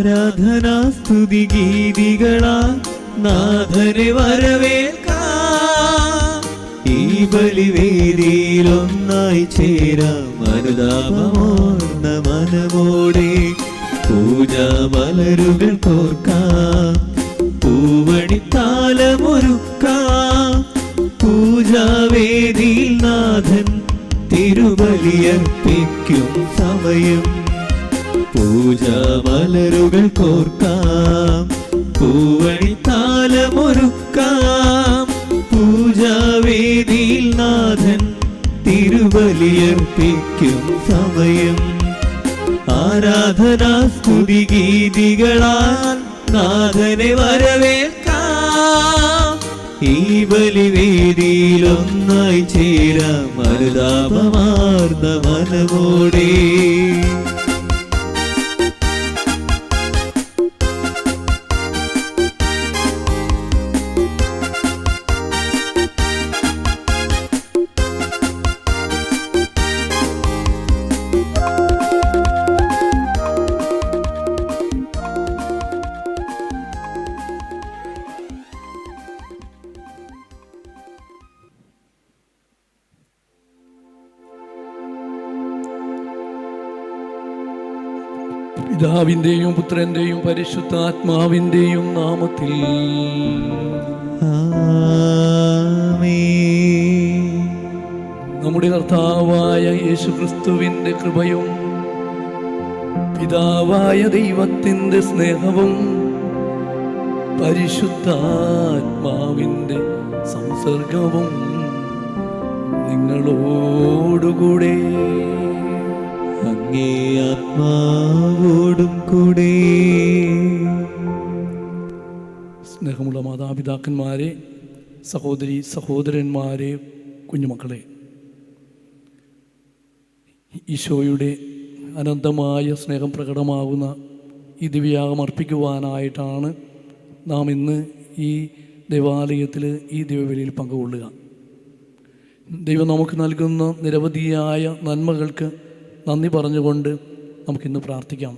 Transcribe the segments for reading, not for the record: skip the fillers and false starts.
ആരാധനാ സ്തുതി ഗീതികളാ നാഥനെ വരവേൽക്കാം. ഈ ബലിവേദിയിൽ ഒന്നായി ചേരാം അനുതാപമോർന്ന മനമോടെ. പൂജാമലരുകൾ കോർക്കാം, പൂവണിത്താലമൊരുക്കാം. പൂജാവേദിയിൽ നാഥൻ തിരുബലിയർപ്പിക്കും സമയം. പൂജാമലരുകൾ കോർക്കാം, പൂവണിത്താലമൊരുക്കാം. പൂജാവേദിയിൽ നാഥൻ തിരുബലിയർപ്പിക്കും സമയം. ആരാധനാ സ്തുതി ഗീതികളാൽ നാഥനെ വരവേൽക്കാം. ഈ ബലിവേദിയിൽ ഒന്നായി ചേരാം അനുതാപമാർന്ന മനമോടെ. പിതാവിന്റെയും പുത്രന്റെയും പരിശുദ്ധാത്മാവിന്റെയും നാമത്തിൽ ആമേൻ. നമ്മുടെ കർത്താവായ യേശുക്രിസ്തുവിന്റെ കൃപയും പിതാവായ ദൈവത്തിന്റെ സ്നേഹവും പരിശുദ്ധാത്മാവിന്റെ സംസർഗവും നിങ്ങളോടുകൂടെ. അങ്ങേ ആത്മാവോടും കൂടെ. സ്നേഹമുള്ള മാതാപിതാക്കന്മാരെ, സഹോദരി സഹോദരന്മാരെ, കുഞ്ഞുമക്കളെ, ഈശോയുടെ അനന്തമായ സ്നേഹം പ്രകടമാകുന്ന ഈ ദിവ്യയാഗം അർപ്പിക്കുവാനായിട്ടാണ് നാം ഇന്ന് ഈ ദേവാലയത്തിൽ ഈ ദിവ്യബലിയിൽ പങ്കുകൊള്ളുക. ദൈവം നമുക്ക് നൽകുന്ന നിരവധിയായ നന്മകൾക്ക് നന്ദി പറഞ്ഞുകൊണ്ട് നമുക്കിന്ന് പ്രാർത്ഥിക്കാം.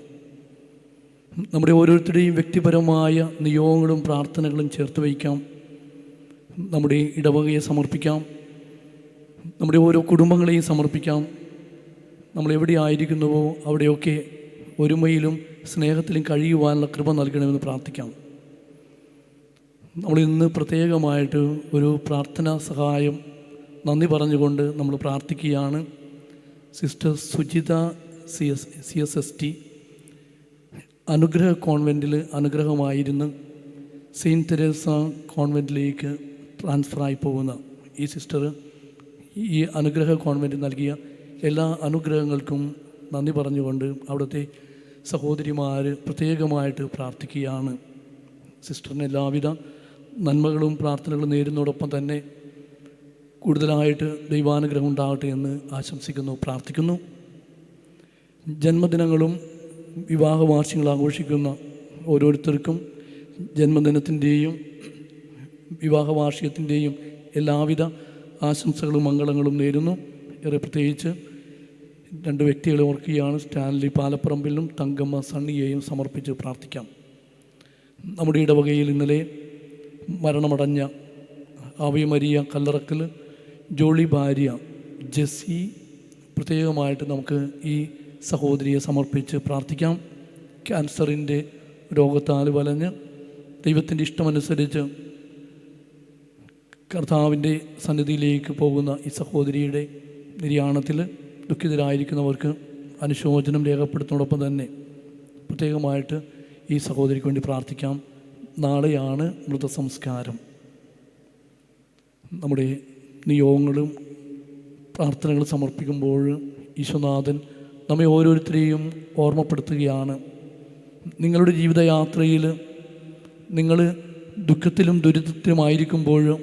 നമ്മുടെ ഓരോരുത്തരുടെയും വ്യക്തിപരമായ നിയോഗങ്ങളും പ്രാർത്ഥനകളും ചേർത്ത് വയ്ക്കാം. നമ്മുടെ ഇടവകയെ സമർപ്പിക്കാം, നമ്മുടെ ഓരോ കുടുംബങ്ങളെയും സമർപ്പിക്കാം. നമ്മളെവിടെയായിരിക്കുന്നുവോ അവിടെയൊക്കെ ഒരുമയിലും സ്നേഹത്തിലും കഴിയുവാനുള്ള കൃപ നൽകണമെന്ന് പ്രാർത്ഥിക്കാം. നമ്മളിന്ന് പ്രത്യേകമായിട്ട് ഒരു പ്രാർത്ഥനാ സഹായം നന്ദി പറഞ്ഞുകൊണ്ട് നമ്മൾ പ്രാർത്ഥിക്കുകയാണ്. സിസ്റ്റർ സുജിത CSST അനുഗ്രഹ കോൺവെൻറ്റിൽ അനുഗ്രഹമായിരുന്നു സെയിൻറ്റ് തെരേസ കോൺവെൻറ്റിലേക്ക് ട്രാൻസ്ഫറായി പോകുന്ന ഈ സിസ്റ്റർ ഈ അനുഗ്രഹ കോൺവെൻറ്റ് നൽകിയ എല്ലാ അനുഗ്രഹങ്ങൾക്കും നന്ദി പറഞ്ഞുകൊണ്ട് അവിടുത്തെ സഹോദരിമാർ പ്രത്യേകമായിട്ട് പ്രാർത്ഥിക്കുകയാണ്. സിസ്റ്ററിന് എല്ലാവിധ നന്മകളും പ്രാർത്ഥനകളും നേരുന്നതോടൊപ്പം തന്നെ കൂടുതലായിട്ട് ദൈവാനുഗ്രഹം ഉണ്ടാകട്ടെ എന്ന് ആശംസിക്കുന്നു, പ്രാർത്ഥിക്കുന്നു. ജന്മദിനങ്ങളും വിവാഹ വാർഷികങ്ങൾ ആഘോഷിക്കുന്ന ഓരോരുത്തർക്കും ജന്മദിനത്തിൻ്റെയും വിവാഹ വാർഷികത്തിൻ്റെയും എല്ലാവിധ ആശംസകളും മംഗളങ്ങളും നേരുന്നു. ഏറെ പ്രത്യേകിച്ച് രണ്ട് വ്യക്തികളെ ഓർക്കുകയാണ്. സ്റ്റാൻലി പാലപ്പറമ്പിലും തങ്കമ്മ സണ്ണിയെയും സമർപ്പിച്ച് പ്രാർത്ഥിക്കാം. നമ്മുടെ ഇടവകയിൽ ഇന്നലെ മരണമടഞ്ഞ ആവി മരിയ കല്ലറക്കൽ ജോളി ഭാര്യ ജെസ്സി പ്രത്യേകമായിട്ട് നമുക്ക് ഈ സഹോദരിയെ സമർപ്പിച്ച് പ്രാർത്ഥിക്കാം. ക്യാൻസറിൻ്റെ രോഗത്താൽ വലഞ്ഞ് ദൈവത്തിൻ്റെ ഇഷ്ടമനുസരിച്ച് കർത്താവിൻ്റെ സന്നിധിയിലേക്ക് പോകുന്ന ഈ സഹോദരിയുടെ നിര്യാണത്തിൽ ദുഃഖിതരായിരിക്കുന്നവർക്ക് അനുശോചനം രേഖപ്പെടുത്തുന്നതോടൊപ്പം തന്നെ പ്രത്യേകമായിട്ട് ഈ സഹോദരിക്ക് വേണ്ടി പ്രാർത്ഥിക്കാം. നാളെയാണ് മൃതസംസ്കാരം. നമ്മുടെ നിയോഗങ്ങളും പ്രാർത്ഥനകളും സമർപ്പിക്കുമ്പോൾ ഈശോനാഥൻ നമ്മെ ഓരോരുത്തരെയും ഓർമ്മപ്പെടുത്തുകയാണ്. നിങ്ങളുടെ ജീവിതയാത്രയിൽ നിങ്ങൾ ദുഃഖത്തിലും ദുരിതത്തിലുമായിരിക്കുമ്പോഴും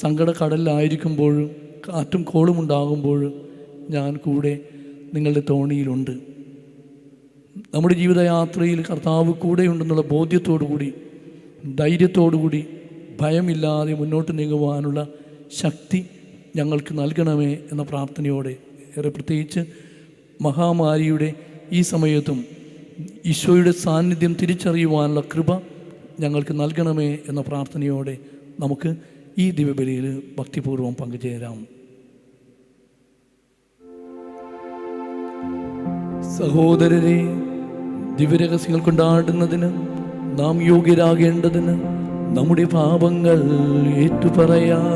സങ്കടക്കടലിലായിരിക്കുമ്പോഴും കാറ്റും കോളും ഉണ്ടാകുമ്പോഴും ഞാൻ കൂടെ നിങ്ങളുടെ തോണിയിലുണ്ട്. നമ്മുടെ ജീവിതയാത്രയിൽ കർത്താവ് കൂടെയുണ്ടെന്നുള്ള ബോധ്യത്തോടു കൂടി ധൈര്യത്തോടു കൂടി ഭയമില്ലാതെ മുന്നോട്ട് നീങ്ങുവാനുള്ള ശക്തി ഞങ്ങൾക്ക് നൽകണമേ എന്ന പ്രാർത്ഥനയോടെ ഏറെ പ്രത്യേകിച്ച് മഹാമാരിയുടെ ഈ സമയത്തും ഈശോയുടെ സാന്നിധ്യം തിരിച്ചറിയുവാനുള്ള കൃപ ഞങ്ങൾക്ക് നൽകണമേ എന്ന പ്രാർത്ഥനയോടെ നമുക്ക് ഈ ദിവ്യബലിയിൽ ഭക്തിപൂർവ്വം പങ്കുചേരാം. സഹോദരരെ, ദിവ്യരഹസ്യങ്ങൾ കൊണ്ടാടുന്നതിന് നാം യോഗ്യരാകേണ്ടതിന് നമ്മുടെ പാപങ്ങൾ ഏറ്റുപറയാം.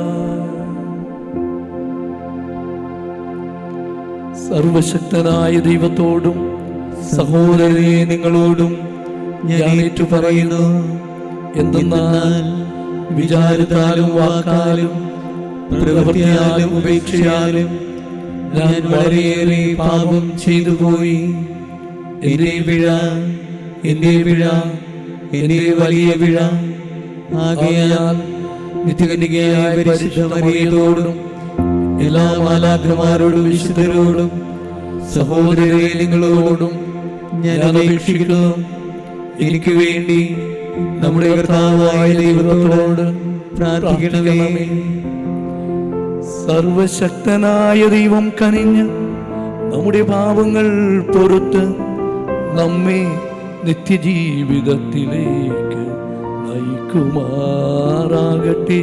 സർവശക്തനായ ദൈവത്തോടും സഹോദരരെ നിങ്ങളോടും ഞാൻ ഏറ്റുപറയുന്നു. എന്തെന്നാൽ വിചാരത്താലും വാക്കാലും പ്രവൃത്തിയാലും ഉപേക്ഷയാലും ഞാൻ വളരെയേറെ പാപം ചെയ്തു പോയി. എന്റെ പിഴ, എന്റെ പിഴ, എന്റെ വലിയ പിഴ. ആകയാൽ നിത്യകന്യകയായ പരിശുദ്ധ മറിയത്തോടും എല്ലാ മാലാഖമാരോടും വിശുദ്ധരോടും സഹോദരരെ നിങ്ങളോടും ഞാൻ അപേക്ഷിക്കുന്നു, എനിക്ക് വേണ്ടി നമ്മുടെ കർത്താവായ ദൈവത്തോട് പ്രാർത്ഥിക്കണമേ. സർവശക്തനായ ദൈവം കനിഞ്ഞ് നമ്മുടെ പാപങ്ങൾ പൊറുത്ത് നമ്മെ നിത്യജീവിതത്തിലേക്ക് നയിക്കുമാറാകട്ടെ.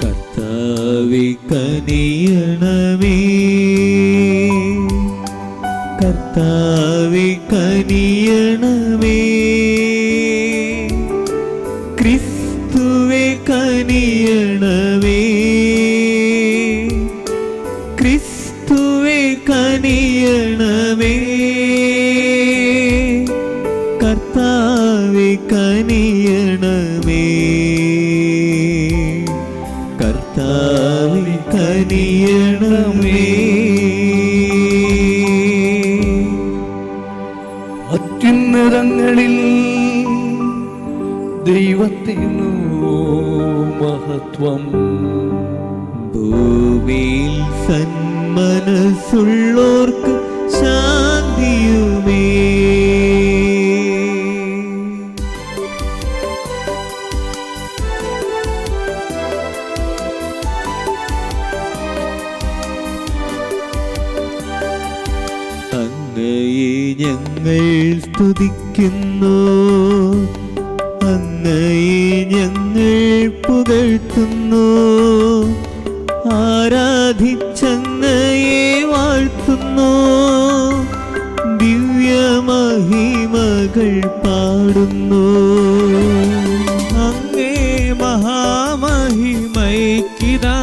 കർത്താവേ കനിയണമേ, കർത്താവേ കനിയണമേ, ക്രിസ്തുവേ കനിയണമേ, ക്രിസ്തുവേ കനിയണമേ, കർത്താവേ കനിയണമേ, കർത്താവേ കനിയണമേ. അത്യുന്നതങ്ങളിൽ ദൈവത്തിനു മഹത്വം, ഭൂമിയിൽ സന്മനസ്സുള്ളോർക്ക് ശാന്തിയുമേ. അങ്ങയെ ഞങ്ങൾ സ്തുതിക്കുന്നു, അങ്ങയെ ഞങ്ങൾ പുകഴ്ത്തുന്നു, ആരാധിച്ചങ്ങയെ വാഴ്ത്തുന്നു, ദിവ്യമഹിമകൾ പാടുന്നു. അങ്ങേ മഹാമഹിമയ്ക്കിതാ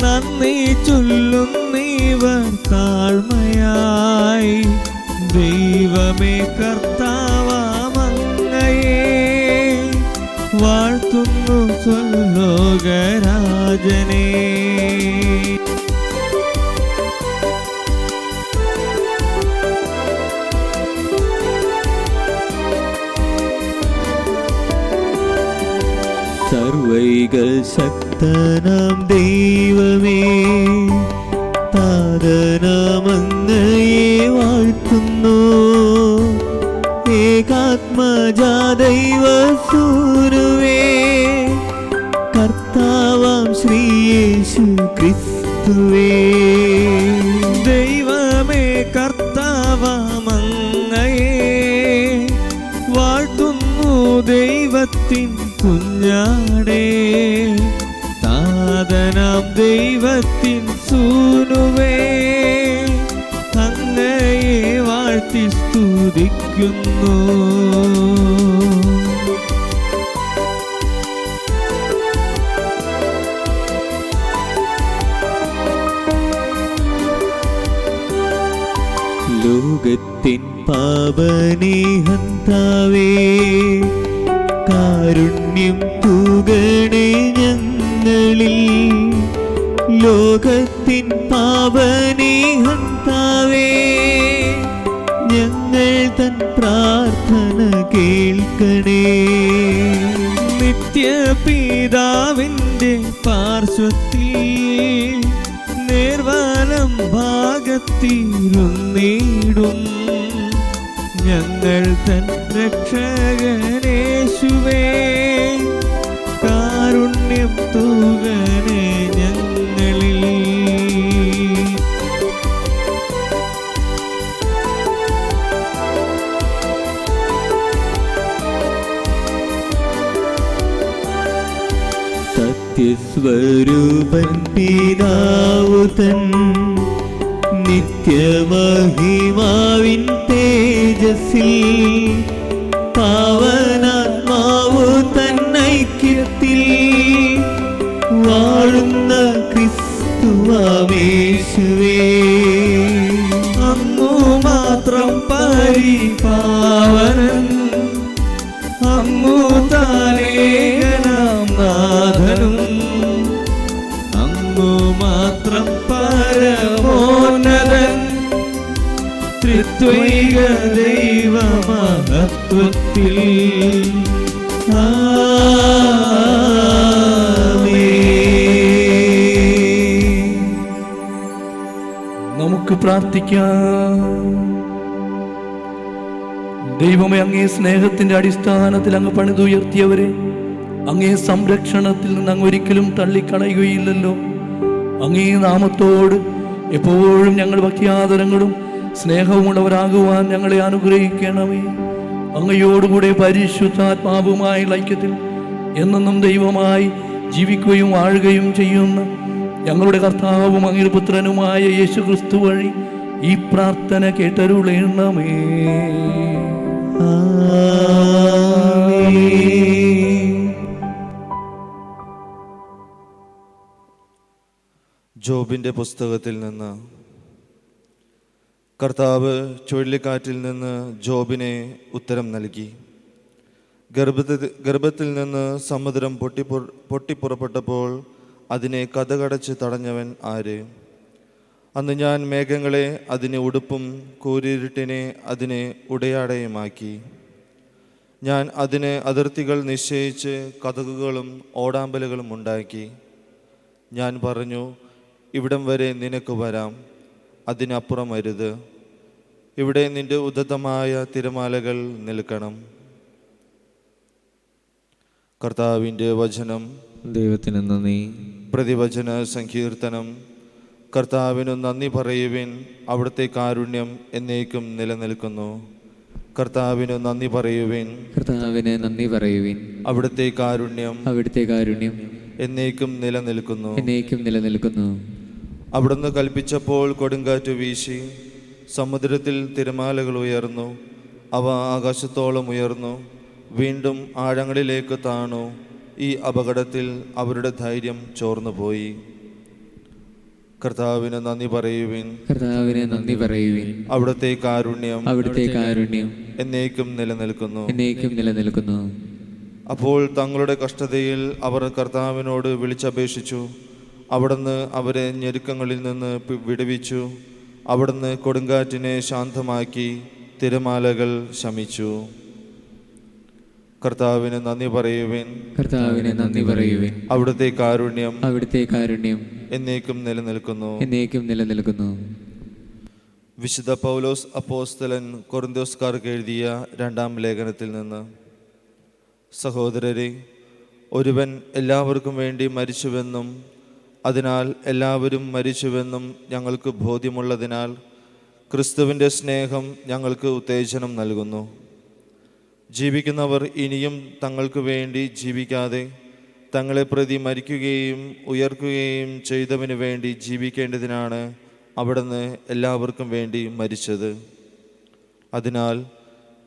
നന്ദി ചൊല്ലുന്നീവർ താഴ്മയായി. ദൈവമേ കർത്താവാമങ്ങയെ വാഴ്ത്തുന്നു സ്വർലോകരാജനേ. സർവൈക ശക്തനാം ദൈവമേ, താതനാമങ്ങയെ വാഴ്ത്തുന്നു, ഏകാത്മജാദൈവസൂനുവേ, കർത്താവാം ശ്രീയേശു ക്രിസ്തുവേ. ദൈവമേ കർത്താവാമങ്ങയെ വാഴ്ത്തുന്നു, ദൈവത്തിൻ കുഞ്ഞാടേ, താതനാം ദൈവത്തിൻ സൂനുവേ, അങ്ങയെ വാഴ്ത്തി സ്തുതിക്കുന്നു. ലോകത്തിൻ പാപനേഹന്താവേ, കാരുണ്യം തൂകണേ ഞങ്ങളിൽ. ലോകത്തിൻ പാപനേഹന്താവേ, ഞങ്ങൾ തൻ പ്രാർത്ഥന കേൾക്കണേ. നിത്യപിതാവിൻ്റെ പാർശ്വത്തിൽ നേർവലം ഭാഗ മാർഗത്തിരുന്നിടും ഞങ്ങൾ തൻ രക്ഷകനേശുവേ, കാരുണ്യം തൂകണേ ഞങ്ങളിൽ. സത്യസ്വരൂപൻ പിതാവു തൻ നിത്യമഹിമാവിൻ തേജസ്സിൽ പാവനാത്മാവു തന്നൈക്യത്തിൽ വാഴുന്ന ക്രിസ്തുവാമേശുവേ, അങ്ങു മാത്രം പരിപാവനൻ, അങ്ങു താനേകനാം നാഥനും, അങ്ങു മാത്രം പരമോന്നതൻ, ത്രിത്വൈക ദൈവമഹത്വത്തിൽ. നമുക്ക് പ്രാർത്ഥിക്കാം. ദൈവമേ, അങ്ങേ സ്നേഹത്തിന്റെ അടിസ്ഥാനത്തിൽ അങ്ങ് പണിതുയർത്തിയവരെ അങ്ങേ സംരക്ഷണത്തിൽ നിന്ന് അങ്ങ് ഒരിക്കലും തള്ളിക്കളയുകയില്ലല്ലോ. അങ്ങേ നാമത്തോട് എപ്പോഴും ഞങ്ങൾ ഭക്തിയാദരങ്ങളും സ്നേഹവുമുള്ളവരാകുവാൻ ഞങ്ങളെ അനുഗ്രഹിക്കണമേ. അങ്ങയോടുകൂടെ പരിശുദ്ധാത്മാവുമായ ഐക്യത്തിൽ എന്നെന്നും ദൈവമായി ജീവിക്കുകയും വാഴുകയും ചെയ്യുന്ന ഞങ്ങളുടെ കർത്താവും അങ്ങയുടെ പുത്രനുമായ യേശു ക്രിസ്തു വഴി ഈ പ്രാർത്ഥന കേട്ടരുളേണമേ. ജോബിൻ്റെ പുസ്തകത്തിൽ നിന്ന്. കർത്താവ് ചുഴലിക്കാറ്റിൽ നിന്ന് ജോബിനെ ഉത്തരം നൽകി. ഗർഭത്തിൽ നിന്ന് സമുദ്രം പൊട്ടിപ്പുറപ്പെട്ടപ്പോൾ അതിനെ കതകടച്ച് തടഞ്ഞവൻ ആര്? അന്ന് ഞാൻ മേഘങ്ങളെ അതിനെ ഉടുപ്പും കൂരിരുട്ടിനെ അതിനെ ഉടയാടയുമാക്കി. ഞാൻ അതിന് അതിർത്തികൾ നിശ്ചയിച്ച് കതകുകളും ഓടാമ്പലുകളും ഉണ്ടാക്കി. ഞാൻ പറഞ്ഞു, ഇവിടം വരെ നിനക്ക് വരാം, അതിനപ്പുറം അരുത്. ഇവിടെ നിന്റെ ഉദ്ധതമായ തിരമാലകൾ നിൽക്കണം. കർത്താവിൻ്റെ വചനം. ദൈവത്തിന് നന്ദി. പ്രതിവചന സങ്കീർത്തനം. കർത്താവിനു നന്ദി പറയുവിൻ, അവിടുത്തെ കാരുണ്യം എന്നേക്കും നിലനിൽക്കുന്നു. കർത്താവിനു നന്ദി പറയുവിൻ, കർത്താവിന് നന്ദി പറയുവിൻ, അവിടുത്തെ കാരുണ്യം എന്നേക്കും നിലനിൽക്കുന്നു. അവിടുന്ന് കൽപ്പിച്ചപ്പോൾ കൊടുങ്കാറ്റ് വീശി, സമുദ്രത്തിൽ തിരമാലകൾ ഉയർന്നു. അവ ആകാശത്തോളം ഉയർന്നു, വീണ്ടും ആഴങ്ങളിലേക്ക് താണു. ഈ അപകടത്തിൽ അവരുടെ ധൈര്യം ചോർന്നുപോയി. കർത്താവിന് നന്ദി പറയുവിൻ, അവിടുത്തെ കാരുണ്യം എന്നേക്കും നിലനിൽക്കുന്നു. അപ്പോൾ തങ്ങളുടെ കഷ്ടതയിൽ അവർ കർത്താവിനോട് വിളിച്ചപേക്ഷിച്ചു. അവിടുന്ന് അവരെ ഞെരുക്കങ്ങളിൽ നിന്ന് വിടുവിച്ചു. അവിടുന്ന് കൊടുങ്കാറ്റിനെ ശാന്തമാക്കി, തിരമാലകൾ ശമിച്ചു. കർത്താവിന് നന്ദി പറയുവിൻ, അവിടുത്തെ കാരുണ്യം എന്നേക്കും നിലനിൽക്കുന്നു. വിശുദ്ധ പൗലോസ് അപ്പോസ്തലൻ കൊരിന്ത്യക്കാർക്ക് എഴുതിയ 2-ാം ലേഖനത്തിൽ നിന്ന്. സഹോദരരെ, ഒരുവൻ എല്ലാവർക്കും വേണ്ടി മരിച്ചുവെന്നും അതിനാൽ എല്ലാവരും മരിച്ചുവെന്നും ഞങ്ങൾക്ക് ബോധ്യമുള്ളതിനാൽ ക്രിസ്തുവിൻ്റെ സ്നേഹം ഞങ്ങൾക്ക് ഉത്തേജനം നൽകുന്നു. ജീവിക്കുന്നവർ ഇനിയും തങ്ങൾക്ക് വേണ്ടി ജീവിക്കാതെ തങ്ങളെ പ്രതി മരിക്കുകയും ഉയർക്കുകയും ചെയ്തവന് വേണ്ടി ജീവിക്കേണ്ടതിനാണ് അവിടുന്ന് എല്ലാവർക്കും വേണ്ടി മരിച്ചത്. അതിനാൽ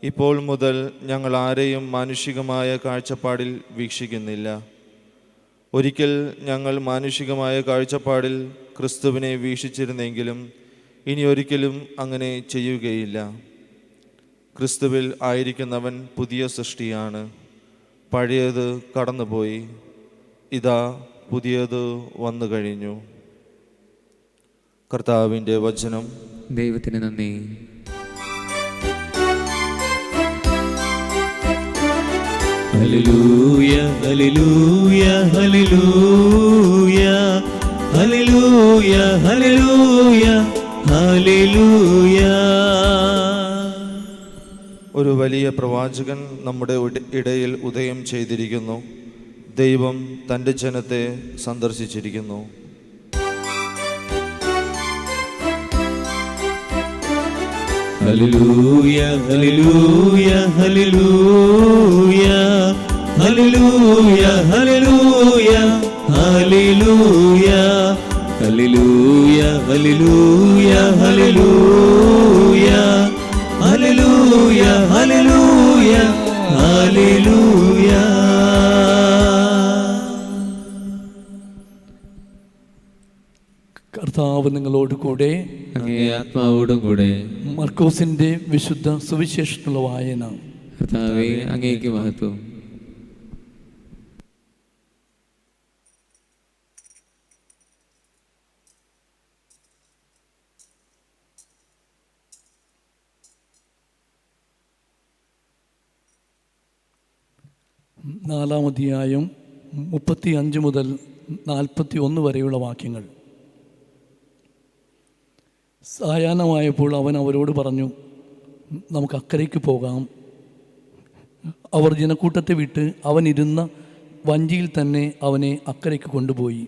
ഇപ്പോൾ മുതൽ ഞങ്ങൾ ആരെയും മാനുഷികമായ കാഴ്ചപ്പാടിൽ വീക്ഷിക്കുന്നില്ല. ഒരിക്കൽ ഞങ്ങൾ മാനുഷികമായ കാഴ്ചപ്പാടിൽ ക്രിസ്തുവിനെ വീക്ഷിച്ചിരുന്നെങ്കിലും ഇനി ഒരിക്കലും അങ്ങനെ ചെയ്യുകയില്ല. ക്രിസ്തുവിൽ ആയിരിക്കുന്നവൻ പുതിയ സൃഷ്ടിയാണ്. പഴയത് കടന്നുപോയി, ഇതാ പുതിയത് വന്നു കഴിഞ്ഞു. കർത്താവിൻ്റെ വചനം. ദൈവത്തിന് നന്ദി. ഹല്ലേലൂയ ഹല്ലേലൂയ ഹല്ലേലൂയ ഹല്ലേലൂയ ഹല്ലേലൂയ ഹല്ലേലൂയ. ഒരു വലിയ പ്രവാചകൻ നമ്മുടെ ഇടയിൽ ഉദയം ചെയ്തിരിക്കുന്നു. ദൈവം തൻ്റെ ജനത്തെ സന്ദർശിച്ചിരിക്കുന്നു. ഹല്ലേലൂയ ഹല്ലേലൂയ ഹല്ലേലൂയ ഹല്ലേലൂയ ഹല്ലേലൂയ ഹല്ലേലൂയ ഹല്ലേലൂയ ഹല്ലേലൂയ ഹല്ലേലൂയ ഹല്ലേലൂയ ഹല്ലേലൂയ ഹല്ലേലൂയ. കർത്താവ് നിങ്ങളോട് കൂടെ. അങ്ങേ ആത്മാവോടും കൂടെ. മർക്കോസിന്റെ വിശുദ്ധ സുവിശേഷത്തിലുള്ള വായന. കർത്താവേ, അങ്ങേക്ക് മഹത്വം. നാലാം അധ്യായം 35 മുതൽ 41 വരെയുള്ള വാക്യങ്ങൾ. സായാഹ്നമായപ്പോൾ അവൻ അവരോട് പറഞ്ഞു, നമുക്ക് അക്കരയ്ക്ക് പോകാം. അവർ ജനക്കൂട്ടത്തെ വിട്ട് അവൻ ഇരുന്ന വഞ്ചിയിൽ തന്നെ അവനെ അക്കരയ്ക്ക് കൊണ്ടുപോയി.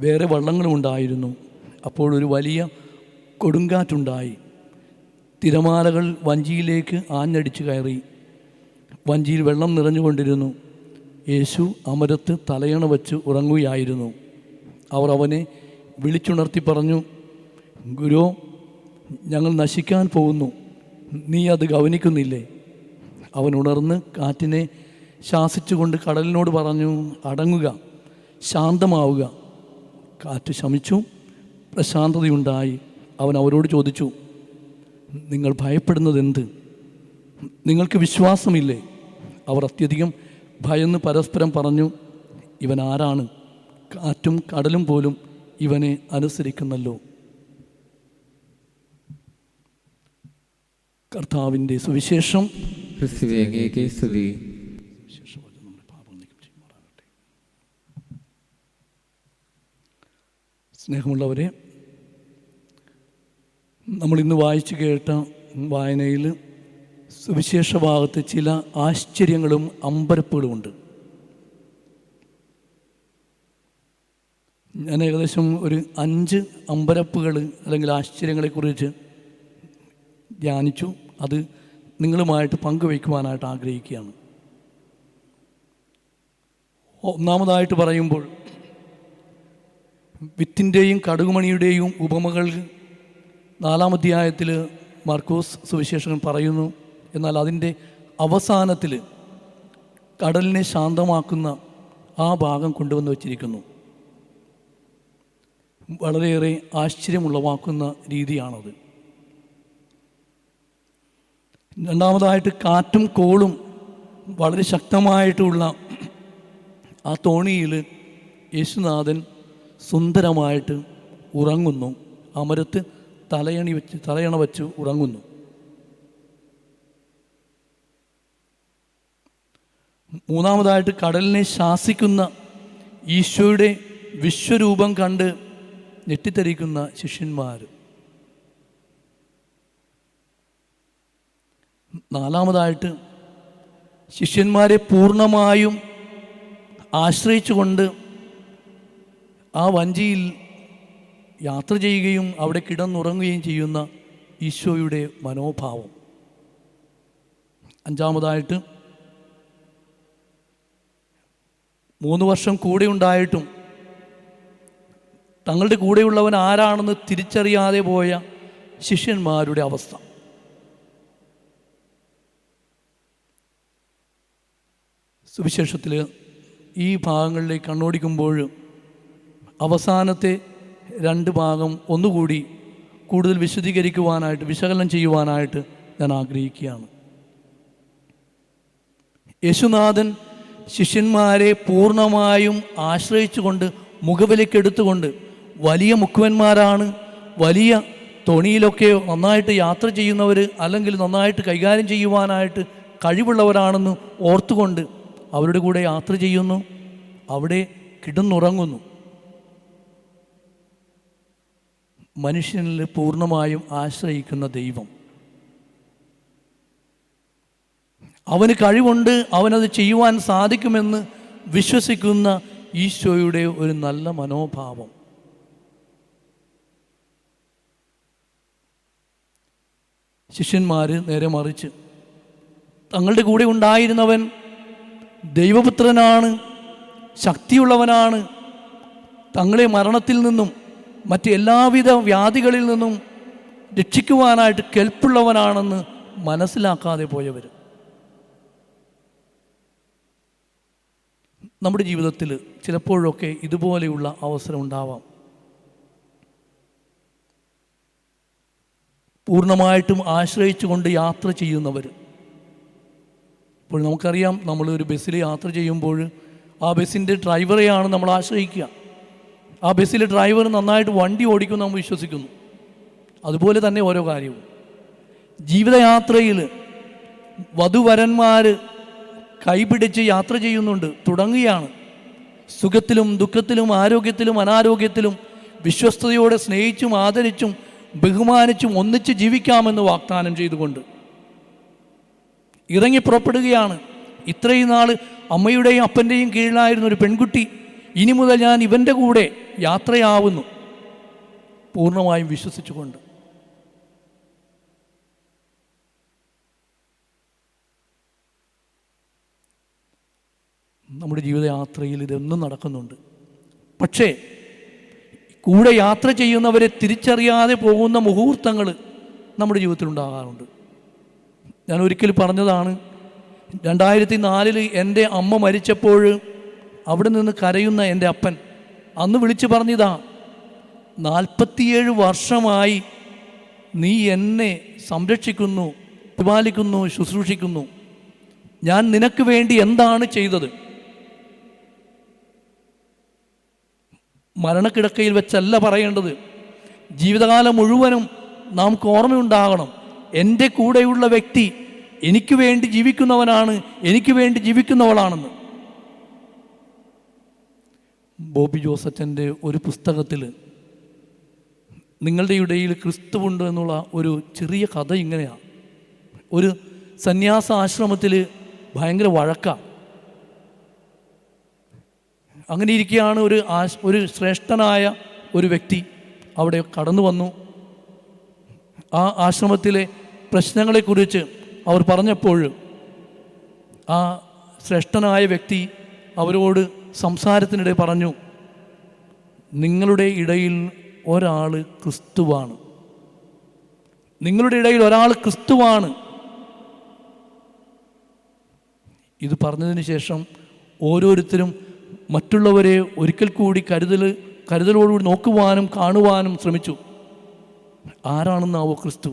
വേറെ വള്ളങ്ങളും ഉണ്ടായിരുന്നു. അപ്പോൾ ഒരു വലിയ കൊടുങ്കാറ്റുണ്ടായി. തിരമാലകൾ വഞ്ചിയിലേക്ക് ആഞ്ഞടിച്ചു കയറി. വഞ്ചിയിൽ വെള്ളം നിറഞ്ഞുകൊണ്ടിരുന്നു. യേശു അമരത്ത് തലയണ വച്ച് ഉറങ്ങുകയായിരുന്നു. അവർ അവനെ വിളിച്ചുണർത്തി പറഞ്ഞു, ഗുരു, ഞങ്ങൾ നശിക്കാൻ പോകുന്നു, നീ അത് ഗവനിക്കുന്നില്ലേ? അവൻ ഉണർന്ന് കാറ്റിനെ ശാസിച്ചുകൊണ്ട് കടലിനോട് പറഞ്ഞു, അടങ്ങുക, ശാന്തമാവുക. കാറ്റ് ശമിച്ചു, പ്രശാന്തതയുണ്ടായി. അവൻ അവരോട് ചോദിച്ചു, നിങ്ങൾ ഭയപ്പെടുന്നത് എന്ത്? നിങ്ങൾക്ക് വിശ്വാസമില്ലേ? അവർ അത്യധികം ഭയന്ന് പരസ്പരം പറഞ്ഞു, ഇവൻ ആരാണ്? കാറ്റും കടലും പോലും ഇവനെ അനുസരിക്കുന്നല്ലോ. കർത്താവിൻ്റെ സുവിശേഷം. ക്രിസ്തുവേ, അങ്ങേക്ക് സ്തുതി. സ്നേഹമുള്ളവരെ, നമ്മൾ ഇന്ന് വായിച്ചു കേട്ട വായനയിൽ സുവിശേഷ ഭാഗത്ത് ചില ആശ്ചര്യങ്ങളും അമ്പരപ്പുകളുമുണ്ട്. ഞാൻ ഏകദേശം ഒരു 5 അമ്പരപ്പുകൾ അല്ലെങ്കിൽ ആശ്ചര്യങ്ങളെക്കുറിച്ച് ധ്യാനിച്ചു. അത് നിങ്ങളുമായിട്ട് പങ്കുവയ്ക്കുവാനായിട്ട് ആഗ്രഹിക്കുകയാണ്. ഒന്നാമതായിട്ട് പറയുമ്പോൾ, വിത്തിൻ്റെയും കടുകുമണിയുടെയും ഉപമകൾ 4-ാം അധ്യായത്തിൽ മാർക്കോസ് സുവിശേഷകൻ പറയുന്നു. എന്നാൽ അതിൻ്റെ അവസാനത്തിൽ കടലിനെ ശാന്തമാക്കുന്ന ആ ഭാഗം കൊണ്ടുവന്ന് വച്ചിരിക്കുന്നു. വളരെയേറെ ആശ്ചര്യമുളവാക്കുന്ന രീതിയാണത്. രണ്ടാമതായിട്ട്, കാറ്റും കോളും വളരെ ശക്തമായിട്ടുള്ള ആ തോണിയിൽ യേശുനാഥൻ സുന്ദരമായിട്ട് ഉറങ്ങുന്നു. അമരത്ത് തലയണ വെച്ച് ഉറങ്ങുന്നു. മൂന്നാമതായിട്ട്, കടലിനെ ശാസിക്കുന്ന ഈശോയുടെ വിശ്വരൂപം കണ്ട് ഞെട്ടിത്തരിക്കുന്ന ശിഷ്യന്മാർ. നാലാമതായിട്ട്, ശിഷ്യന്മാരെ പൂർണ്ണമായും ആശ്രയിച്ചുകൊണ്ട് ആ വഞ്ചിയിൽ യാത്ര ചെയ്യുകയും അവിടെ കിടന്നുറങ്ങുകയും ചെയ്യുന്ന ഈശോയുടെ മനോഭാവം. അഞ്ചാമതായിട്ട്, 3 വർഷം കൂടെ ഉണ്ടായിട്ടും തങ്ങളുടെ കൂടെയുള്ളവൻ ആരാണെന്ന് തിരിച്ചറിയാതെ പോയ ശിഷ്യന്മാരുടെ അവസ്ഥ. സുവിശേഷത്തിൽ ഈ ഭാഗങ്ങളിലേക്ക് കണ്ണോടിക്കുമ്പോൾ അവസാനത്തെ 2 ഭാഗം ഒന്നുകൂടി കൂടുതൽ വിശദീകരിക്കുവാനായിട്ട്, വിശകലനം ചെയ്യുവാനായിട്ട് ഞാൻ ആഗ്രഹിക്കുകയാണ്. യേശുനാഥൻ ശിഷ്യന്മാരെ പൂർണ്ണമായും ആശ്രയിച്ചുകൊണ്ട്, മുഖവിലക്കെടുത്തുകൊണ്ട്, വലിയ മുക്കുവന്മാരാണ്, വലിയ തോണിയിലൊക്കെ നന്നായിട്ട് യാത്ര ചെയ്യുന്നവർ, അല്ലെങ്കിൽ നന്നായിട്ട് കൈകാര്യം ചെയ്യുവാനായിട്ട് കഴിവുള്ളവരാണെന്ന് ഓർത്തുകൊണ്ട് അവരുടെ കൂടെ യാത്ര ചെയ്യുന്നു, അവിടെ കിടന്നുറങ്ങുന്നു. മനുഷ്യനിൽ പൂർണ്ണമായും ആശ്രയിക്കുന്ന ദൈവം. അവന് കഴിവുണ്ട്, അവനത് ചെയ്യുവാൻ സാധിക്കുമെന്ന് വിശ്വസിക്കുന്ന ഈശോയുടെ ഒരു നല്ല മനോഭാവം. ശിഷ്യന്മാർ നേരെ മറിച്ച് തങ്ങളുടെ കൂടെ ഉണ്ടായിരുന്നവൻ ദൈവപുത്രനാണ്, ശക്തിയുള്ളവനാണ്, തങ്ങളെ മരണത്തിൽ നിന്നും മറ്റ് എല്ലാവിധ വ്യാധികളിൽ നിന്നും രക്ഷിക്കുവാനായിട്ട് കെൽപ്പുള്ളവനാണെന്ന് മനസ്സിലാക്കാതെ പോയവർ. നമ്മുടെ ജീവിതത്തിൽ ചിലപ്പോഴൊക്കെ ഇതുപോലെയുള്ള അവസരം ഉണ്ടാവാം. പൂർണ്ണമായിട്ടും ആശ്രയിച്ചുകൊണ്ട് യാത്ര ചെയ്യുന്നവർ. ഇപ്പോൾ നമുക്കറിയാം, നമ്മൾ ഒരു ബസ്സിൽ യാത്ര ചെയ്യുമ്പോൾ ആ ബസ്സിൻ്റെ ഡ്രൈവറെയാണ് നമ്മൾ ആശ്രയിക്കുക. ആ ബസ്സിലെ ഡ്രൈവർ നന്നായിട്ട് വണ്ടി ഓടിക്കുമെന്ന് നമ്മൾ വിശ്വസിക്കുന്നു. അതുപോലെ തന്നെ ഓരോ കാര്യവും ജീവിതയാത്രയിൽ വധുവരന്മാർ കൈപിടിച്ച് യാത്ര ചെയ്യുന്നുണ്ട്, തുടങ്ങുകയാണ്. സുഖത്തിലും ദുഃഖത്തിലും ആരോഗ്യത്തിലും അനാരോഗ്യത്തിലും വിശ്വസ്തയോടെ സ്നേഹിച്ചും ആദരിച്ചും ബഹുമാനിച്ചും ഒന്നിച്ച് ജീവിക്കാമെന്ന് വാഗ്ദാനം ചെയ്തുകൊണ്ട് ഇറങ്ങി പുറപ്പെടുകയാണ്. ഇത്രയും നാൾ അമ്മയുടെയും അപ്പൻ്റെയും കീഴിലായിരുന്ന ഒരു പെൺകുട്ടി ഇനി മുതൽ ഞാൻ ഇവൻ്റെ കൂടെ യാത്രയാവുന്നു, പൂർണ്ണമായും വിശ്വസിച്ചുകൊണ്ട്. നമ്മുടെ ജീവിതയാത്രയിൽ ഇതൊന്നും നടക്കുന്നുണ്ട്. പക്ഷേ കൂടെ യാത്ര ചെയ്യുന്നവരെ തിരിച്ചറിയാതെ പോകുന്ന മുഹൂർത്തങ്ങൾ നമ്മുടെ ജീവിതത്തിൽ ഉണ്ടാകാറുണ്ട്. ഞാൻ ഒരിക്കൽ പറഞ്ഞതാണ്, 2004 എൻ്റെ അമ്മ മരിച്ചപ്പോൾ അവിടെ നിന്ന് കരയുന്ന എൻ്റെ അപ്പൻ അന്ന് വിളിച്ചു പറഞ്ഞതാ, 47 വർഷമായി നീ എന്നെ സംരക്ഷിക്കുന്നു, പരിപാലിക്കുന്നു, ശുശ്രൂഷിക്കുന്നു. ഞാൻ നിനക്ക് വേണ്ടി എന്താണ് ചെയ്തത്? മരണക്കിടക്കയിൽ വെച്ചല്ല പറയേണ്ടത്, ജീവിതകാലം മുഴുവനും നാം ഓർമ്മയുണ്ടാകണം. എൻ്റെ കൂടെയുള്ള വ്യക്തി എനിക്ക് വേണ്ടി ജീവിക്കുന്നവനാണ്, എനിക്ക് വേണ്ടി ജീവിക്കുന്നവളാണെന്ന്. ബോബി ജോസച്ചൻ്റെ ഒരു പുസ്തകത്തിൽ നിങ്ങളുടെ ഇടയിൽ ക്രിസ്തുവുണ്ട് എന്നുള്ള ഒരു ചെറിയ കഥ ഇങ്ങനെയാണ്. ഒരു സന്യാസ ആശ്രമത്തിൽ ഭയങ്കര വഴക്കാണ്. അങ്ങനെ ഇരിക്കുകയാണ് ഒരു ശ്രേഷ്ഠനായ ഒരു വ്യക്തി അവിടെ കടന്നു വന്നു. ആ ആശ്രമത്തിലെ പ്രശ്നങ്ങളെക്കുറിച്ച് അവർ പറഞ്ഞപ്പോൾ ആ ശ്രേഷ്ഠനായ വ്യക്തി അവരോട് സംസാരത്തിനിടെ പറഞ്ഞു, നിങ്ങളുടെ ഇടയിൽ ഒരാൾ ക്രിസ്തുവാണ്, നിങ്ങളുടെ ഇടയിൽ ഒരാൾ ക്രിസ്തുവാണ്. ഇത് പറഞ്ഞതിന് ശേഷം ഓരോരുത്തരും മറ്റുള്ളവരെ ഒരിക്കൽ കൂടി കരുതലോടുകൂടി നോക്കുവാനും കാണുവാനും ശ്രമിച്ചു. ആരാണെന്നാവോ ക്രിസ്തു?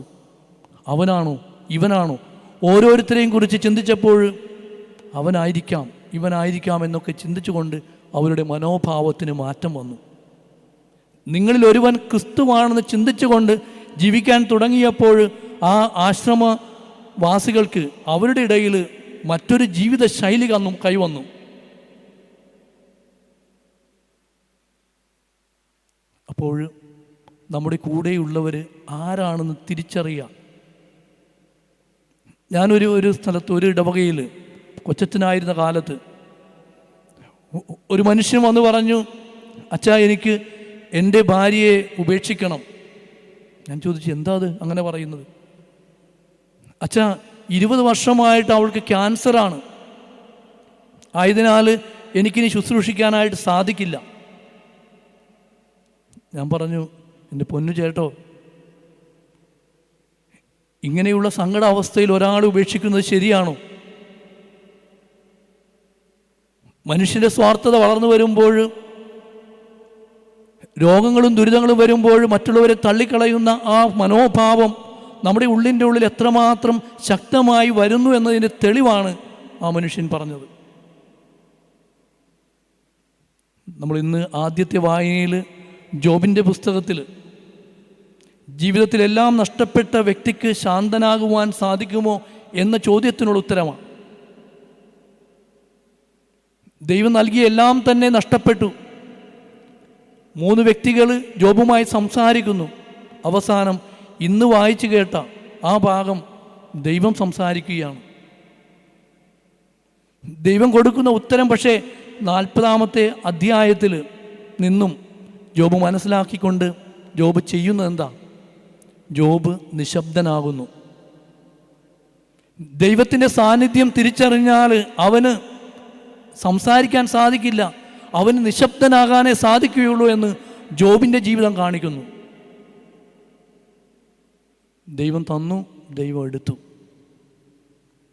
അവനാണോ ഇവനാണോ? ഓരോരുത്തരെയും കുറിച്ച് ചിന്തിച്ചപ്പോൾ അവനായിരിക്കാം ഇവനായിരിക്കാം എന്നൊക്കെ ചിന്തിച്ചുകൊണ്ട് അവരുടെ മനോഭാവത്തിന് മാറ്റം വന്നു. നിങ്ങളിൽ ഒരുവൻ ക്രിസ്തുവാണെന്ന് ചിന്തിച്ചുകൊണ്ട് ജീവിക്കാൻ തുടങ്ങിയപ്പോൾ ആ ആശ്രമവാസികൾക്ക് അവരുടെ ഇടയിൽ മറ്റൊരു ജീവിത ശൈലി കൈവന്നു. അപ്പോൾ നമ്മുടെ കൂടെയുള്ളവർ ആരാണെന്ന് തിരിച്ചറിയാം. ഞാനൊരു സ്ഥലത്ത് ഒരു ഇടവകയിൽ കൊച്ചച്ഛനായിരുന്ന കാലത്ത് ഒരു മനുഷ്യൻ വന്ന് പറഞ്ഞു, അച്ഛാ എനിക്ക് എൻ്റെ ഭാര്യയെ ഉപേക്ഷിക്കണം. ഞാൻ ചോദിച്ചു, എന്താ അത് അങ്ങനെ പറയുന്നത്? അച്ഛാ 20 വർഷമായിട്ട് അവൾക്ക് ക്യാൻസറാണ്, ആയതിനാൽ എനിക്കിനി ശുശ്രൂഷിക്കാനായിട്ട് സാധിക്കില്ല. ഞാൻ പറഞ്ഞു, എൻ്റെ പൊന്നു ചേട്ടോ, ഇങ്ങനെയുള്ള സങ്കടാവസ്ഥയിൽ ഒരാൾ ഉപേക്ഷിക്കുന്നത് ശരിയാണോ? മനുഷ്യൻ്റെ സ്വാർത്ഥത വളർന്നു വരുമ്പോൾ, രോഗങ്ങളും ദുരിതങ്ങളും വരുമ്പോൾ മറ്റുള്ളവരെ തള്ളിക്കളയുന്ന ആ മനോഭാവം നമ്മുടെ ഉള്ളിൻ്റെ ഉള്ളിൽ എത്രമാത്രം ശക്തമായി വരുന്നു എന്നതിൻ്റെ തെളിവാണ് ആ മനുഷ്യൻ പറഞ്ഞത്. നമ്മൾ ഇന്ന് ആദ്യത്തെ വായനയിൽ ജോബിൻ്റെ പുസ്തകത്തിൽ ജീവിതത്തിലെല്ലാം നഷ്ടപ്പെട്ട വ്യക്തിക്ക് ശാന്തനാകുവാൻ സാധിക്കുമോ എന്ന ചോദ്യത്തിനുള്ള ഉത്തരമാണ്. ദൈവം നൽകിയ എല്ലാം തന്നെ നഷ്ടപ്പെട്ടു. 3 വ്യക്തികൾ ജോബുമായി സംസാരിക്കുന്നു. അവസാനം ഇന്ന് വായിച്ചു കേട്ട ആ ഭാഗം ദൈവം സംസാരിക്കുകയാണ്. ദൈവം കൊടുക്കുന്ന ഉത്തരം പക്ഷേ 40-ാമത്തെ അധ്യായത്തിൽ നിന്നും ജോബ് മനസ്സിലാക്കിക്കൊണ്ട് ജോബ് ചെയ്യുന്നത് എന്താ? ജോബ് നിശബ്ദനാകുന്നു. ദൈവത്തിൻ്റെ സാന്നിധ്യം തിരിച്ചറിഞ്ഞാൽ അവന് സംസാരിക്കാൻ സാധിക്കില്ല, അവന് നിശബ്ദനാകാനേ സാധിക്കുകയുള്ളൂ എന്ന് ജോബിൻ്റെ ജീവിതം കാണിക്കുന്നു. ദൈവം തന്നു, ദൈവം എടുത്തു.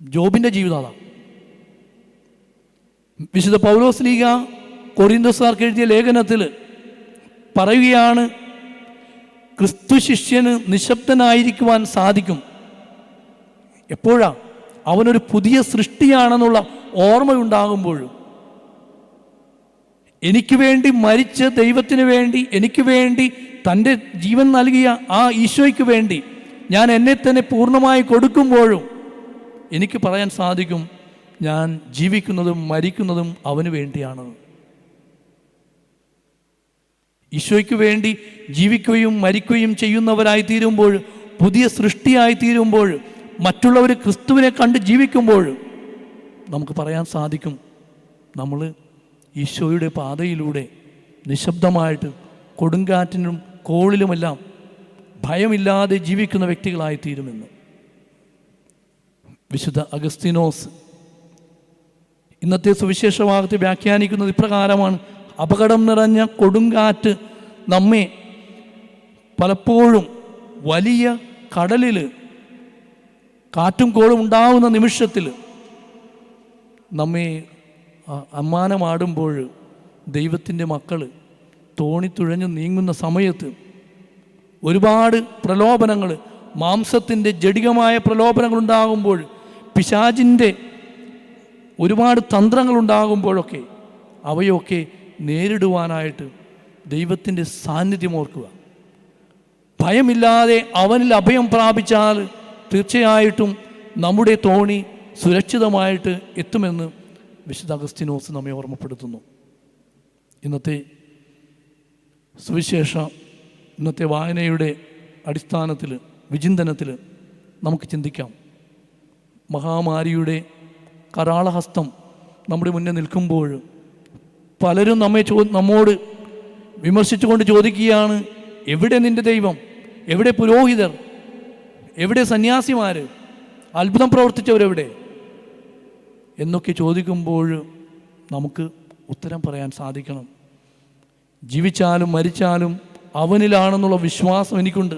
ജോബിൻ്റെ ജീവിതം അതാണ്. വിശുദ്ധ പൗലോസ് ലീഗ കൊരിന്തോസുകാർക്ക് എഴുതിയ ലേഖനത്തിൽ പറയുകയാണ്, ക്രിസ്തു ശിഷ്യന് നിശബ്ദനായിരിക്കുവാൻ സാധിക്കും. എപ്പോഴാ? അവനൊരു പുതിയ സൃഷ്ടിയാണെന്നുള്ള ഓർമ്മയുണ്ടാകുമ്പോഴും. എനിക്ക് വേണ്ടി മരിച്ച ദൈവത്തിന് വേണ്ടി, എനിക്ക് വേണ്ടി തൻ്റെ ജീവൻ നൽകിയ ആ ഈശോയ്ക്ക് വേണ്ടി ഞാൻ എന്നെ തന്നെ പൂർണ്ണമായി കൊടുക്കുമ്പോഴും എനിക്ക് പറയാൻ സാധിക്കും, ഞാൻ ജീവിക്കുന്നതും മരിക്കുന്നതും അവന് വേണ്ടിയാണ്. ഈശോയ്ക്ക് വേണ്ടി ജീവിക്കുകയും മരിക്കുകയും ചെയ്യുന്നവരായി തീരുമ്പോൾ, പുതിയ സൃഷ്ടിയായി തീരുമ്പോൾ, മറ്റുള്ളവർ ക്രിസ്തുവിനെ കണ്ട് ജീവിക്കുമ്പോൾ നമുക്ക് പറയാൻ സാധിക്കും, നമ്മൾ ഈശോയുടെ പാതയിലൂടെ നിശബ്ദമായിട്ട് കൊടുങ്കാറ്റിനും കോളിലുമെല്ലാം ഭയമില്ലാതെ ജീവിക്കുന്ന വ്യക്തികളായി തീരുമെന്ന്. വിശുദ്ധ അഗസ്തീനോസ് ഇന്നത്തെ സുവിശേഷഭാഗത്തെ വ്യാഖ്യാനിക്കുന്നത് ഇപ്രകാരമാണ്: അപകടം നിറഞ്ഞ കൊടുങ്കാറ്റ് നമ്മെ പലപ്പോഴും വലിയ കടലിൽ കാറ്റും കോളും ഉണ്ടാവുന്ന നിമിഷത്തിൽ നമ്മെ അമ്മാനമാടുമ്പോൾ, ദൈവത്തിൻ്റെ മക്കൾ തോണിത്തുഴഞ്ഞു നീങ്ങുന്ന സമയത്ത് ഒരുപാട് പ്രലോഭനങ്ങൾ, മാംസത്തിൻ്റെ ജഡികമായ പ്രലോഭനങ്ങളുണ്ടാകുമ്പോൾ, പിശാചിൻ്റെ ഒരുപാട് തന്ത്രങ്ങളുണ്ടാകുമ്പോഴൊക്കെ അവയൊക്കെ നേരിടുവാനായിട്ട് ദൈവത്തിൻ്റെ സാന്നിധ്യം ഓർക്കുക. ഭയമില്ലാതെ അവനിൽ അഭയം പ്രാപിച്ചാൽ തീർച്ചയായിട്ടും നമ്മുടെ തോണി സുരക്ഷിതമായിട്ട് എത്തുമെന്ന് വിശുദ്ധ അഗസ്തീനോസ് നമ്മെ ഓർമ്മപ്പെടുത്തുന്നു. ഇന്നത്തെ ഇന്നത്തെ വായനയുടെ അടിസ്ഥാനത്തിൽ, വിചിന്തനത്തിൽ നമുക്ക് ചിന്തിക്കാം. മഹാമാരിയുടെ കരാളഹസ്തം നമ്മുടെ മുന്നിൽ നിൽക്കുമ്പോൾ പലരും നമ്മോട് വിമർശിച്ചുകൊണ്ട് ചോദിക്കുകയാണ്, എവിടെ നിൻ്റെ ദൈവം? എവിടെ പുരോഹിതർ? എവിടെ സന്യാസിമാർ? അത്ഭുതം പ്രവർത്തിച്ചവരെവിടെ? എന്നൊക്കെ ചോദിക്കുമ്പോൾ നമുക്ക് ഉത്തരം പറയാൻ സാധിക്കണം. ജീവിച്ചാലും മരിച്ചാലും അവനിലാണെന്നുള്ള വിശ്വാസം എനിക്കുണ്ട്.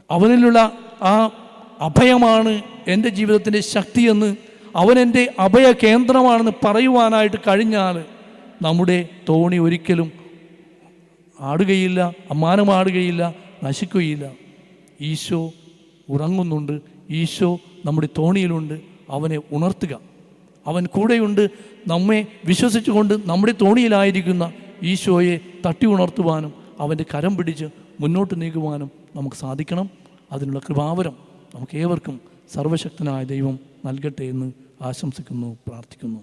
അവനിലുള്ള ആ അഭയമാണ് എൻ്റെ ജീവിതത്തിൻ്റെ ശക്തിയെന്ന്, അവൻ എൻ്റെ അഭയ കേന്ദ്രമാണെന്ന് പറയുവാനായിട്ട് കഴിഞ്ഞാൽ നമ്മുടെ തോണി ഒരിക്കലും ആടുകയില്ല, അമ്മാനമാടുകയില്ല, നശിക്കുകയില്ല. ഈശോ ഉറങ്ങുന്നുണ്ട്, ഈശോ നമ്മുടെ തോണിയിലുണ്ട്. അവനെ ഉണർത്തുക. അവൻ കൂടെയുണ്ട്. നമ്മെ വിശ്വസിച്ചുകൊണ്ട് നമ്മുടെ തോണിയിലായിരിക്കുന്ന ഈശോയെ തട്ടി ഉണർത്തുവാനും അവൻ്റെ കരം പിടിച്ച് മുന്നോട്ട് നീങ്ങുവാനും നമുക്ക് സാധിക്കണം. അതിനുള്ള കൃപാവരം നമുക്ക് ഏവർക്കും സർവശക്തനായ ദൈവം നൽകട്ടെ എന്ന് ആശംസിക്കുന്നു, പ്രാർത്ഥിക്കുന്നു.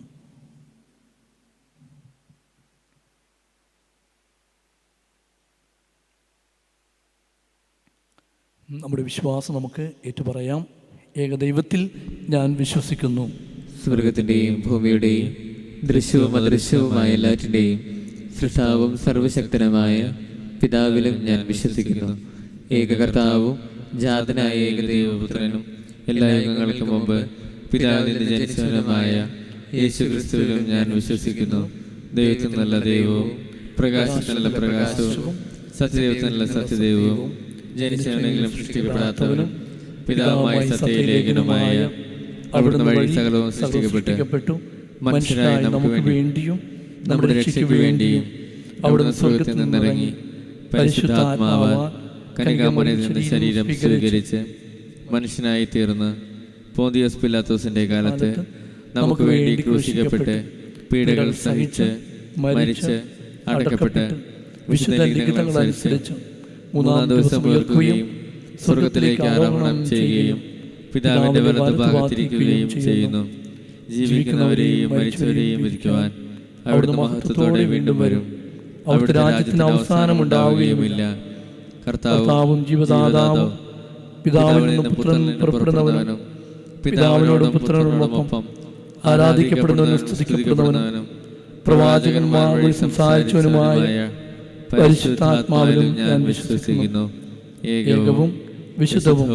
നമ്മുടെ വിശ്വാസം നമുക്ക് ഏറ്റുപറയാം. ഏകദൈവത്തിൽ ഞാൻ വിശ്വസിക്കുന്നു. സ്വർഗത്തിൻ്റെയും ഭൂമിയുടെയും ദൃശ്യവും അദൃശ്യവുമായ എല്ലാറ്റിൻ്റെയും സൃഷ്ടാവും സർവശക്തനുമായ പിതാവിലും ഞാൻ വിശ്വസിക്കുന്നു. ഏകകർത്താവും ജാതനായ ഏകദൈവപുത്രനും എല്ലാ യുഗങ്ങൾക്കും മുമ്പ് പിതാവിന്റെ ജനിച്ചവനുമായ യേശുക്രിസ്തുവിലും ഞാൻ വിശ്വസിക്കുന്നു. ദൈവത്തിൽ നല്ല ദൈവവും പ്രകാശത്തിനുള്ള പ്രകാശവും സത്യദൈവത്തിനുള്ള സത്യദൈവവും ജനിച്ചവനെങ്കിലും സൃഷ്ടിക്കപ്പെടാത്തവനും പിതാവുമായ സത്യലേഖനുമായ അവിടുന്ന് വഴി സകലവും സൃഷ്ടിക്കപ്പെട്ടു മനുഷ്യരായ നമുക്ക് വേണ്ടിയും നമ്മുടെ രക്ഷയ്ക്ക് വേണ്ടിയും അവിടുന്ന് സ്വർഗ്ഗത്തിൽ നിന്നിറങ്ങി പരിശുദ്ധാത്മാവാൽ കന്യകാമറിയത്തിൽ നിന്ന് ശരീരം സ്വീകരിച്ച് മനുഷ്യനായി തീർന്ന് പോന്തിയോസ് പിലാത്തോസിന്റെ കാലത്ത് നമുക്ക് വേണ്ടി ക്രൂശിക്കപ്പെട്ട് പീഡകൾ സഹിച്ച് മരിച്ച് അടക്കപ്പെട്ട് വിശുദ്ധ ലിഖിതങ്ങളനുസരിച്ച് മൂന്നാം ദിവസം ഉയർക്കുകയും സ്വർഗത്തിലേക്ക് ആരോഹണം ചെയ്യുകയും പിതാവിന്റെ വലത്ത് ഭാഗത്തിരിക്കുകയും ചെയ്യുന്നു. ജീവിക്കുന്നവരെയും മരിച്ചവരെയും വിധിക്കുവാൻ അവിടുന്ന് മഹത്വത്തോടെ വീണ്ടും വരും. അവിടുത്തെ രാജ്യത്തിന് അവസാനം ഉണ്ടാവുകയുമില്ല. കർത്താവും ജീവദാതാവും പിതാവിൽ നിന്ന് പുത്രൻ പുറപ്പെടുന്നവനും പിതാവിനോടും പുത്രനോടൊപ്പം ആരാധിക്കപ്പെടുന്നവനും സ്തുതിക്കപ്പെടുന്നവനും പ്രവാചകന്മാർ വഴി സംസാരിച്ചവനുമായ പരിശുദ്ധാത്മാവിലും ഞാൻ വിശ്വസിക്കുന്നു. ഏകവും വിശുദ്ധവും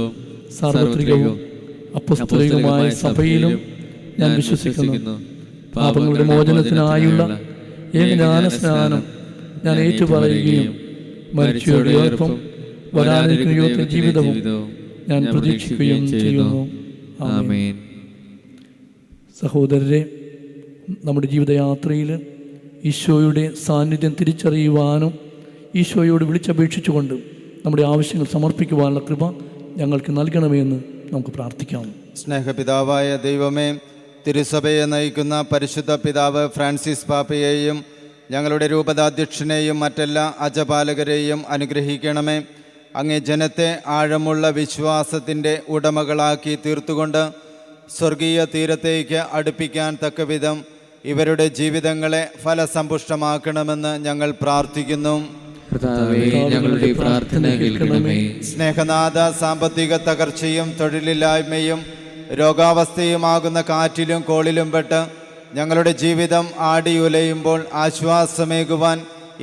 സാർവത്രികവും അപ്പസ്തോലികമായ സഭയിലും ഞാൻ വിശ്വസിക്കുന്നു. പാപങ്ങളുടെ മോചനത്തിനായുള്ള ഏകജ്ഞാനസ്നാനം ഞാൻ ഏറ്റുപറയുകയും മരിച്ചവരുടെ ഉയർപ്പും വരാനിരിക്കുന്ന ജീവിതവും ഞാൻ പ്രതീക്ഷിക്കുകയും ചെയ്യുന്നു. ആമേൻ. സഹോദരരെ, നമ്മുടെ ജീവിതയാത്രയിൽ ഈശോയുടെ സാന്നിധ്യം തിരിച്ചറിയുവാനും ഈശോയോട് വിളിച്ചപേക്ഷിച്ചുകൊണ്ട് നമ്മുടെ ആവശ്യങ്ങൾ സമർപ്പിക്കുവാനുള്ള കൃപ ഞങ്ങൾക്ക് നൽകണമെന്ന് നമുക്ക് പ്രാർത്ഥിക്കാം. സ്നേഹപിതാവായ ദൈവമേ, തിരുസഭയെ നയിക്കുന്ന പരിശുദ്ധ പിതാവ് ഫ്രാൻസിസ് പാപ്പയെയും ഞങ്ങളുടെ രൂപതാധ്യക്ഷനെയും മറ്റെല്ലാ അജപാലകരെയും അനുഗ്രഹിക്കണമേ. അങ്ങേ ജനത്തെ ആഴമുള്ള വിശ്വാസത്തിൻ്റെ ഉടമകളാക്കി തീർത്തുകൊണ്ട് സ്വർഗീയ തീരത്തേക്ക് അടുപ്പിക്കാൻ തക്കവിധം ഇവരുടെ ജീവിതങ്ങളെ ഫലസമ്പുഷ്ടമാക്കണമെന്ന് ഞങ്ങൾ പ്രാർത്ഥിക്കുന്നു. ഞങ്ങളുടെ പ്രാർത്ഥന കേൾക്കണമേ. സ്നേഹനാഥ, സാമ്പത്തിക തകർച്ചയും തൊഴിലില്ലായ്മയും രോഗാവസ്ഥയുമാകുന്ന കാറ്റിലും കോളിലും പെട്ട് ഞങ്ങളുടെ ജീവിതം ആടിയുലയുമ്പോൾ ആശ്വാസമേകുവാൻ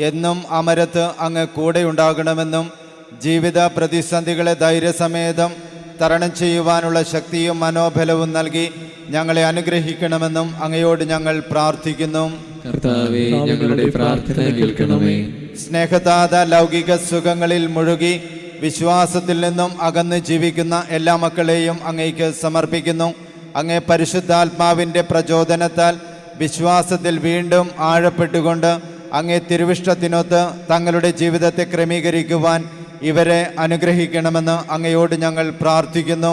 എന്നും അമരത്ത് അങ്ങ് കൂടെയുണ്ടാകണമെന്നും ജീവിത പ്രതിസന്ധികളെ ധൈര്യസമേതം തരണം ചെയ്യുവാനുള്ള ശക്തിയും മനോബലവും നൽകി ഞങ്ങളെ അനുഗ്രഹിക്കണമെന്നും അങ്ങയോട് ഞങ്ങൾ പ്രാർത്ഥിക്കുന്നു. ഞങ്ങളുടെ പ്രാർത്ഥന കേൾക്കണമേ. സ്നേഹതാത, ലൗകിക സുഖങ്ങളിൽ മുഴുകി വിശ്വാസത്തിൽ നിന്നും അകന്ന് ജീവിക്കുന്ന എല്ലാ മക്കളെയും അങ്ങേക്ക് സമർപ്പിക്കുന്നു. അങ്ങേ പരിശുദ്ധാത്മാവിൻ്റെ പ്രചോദനത്താൽ വിശ്വാസത്തിൽ വീണ്ടും ആഴപ്പെട്ടുകൊണ്ട് അങ്ങേ തിരുവിഷ്ടത്തിനൊത്ത് തങ്ങളുടെ ജീവിതത്തെ ക്രമീകരിക്കുവാൻ ഇവരെ അനുഗ്രഹിക്കണമെന്ന് അങ്ങയോട് ഞങ്ങൾ പ്രാർത്ഥിക്കുന്നു.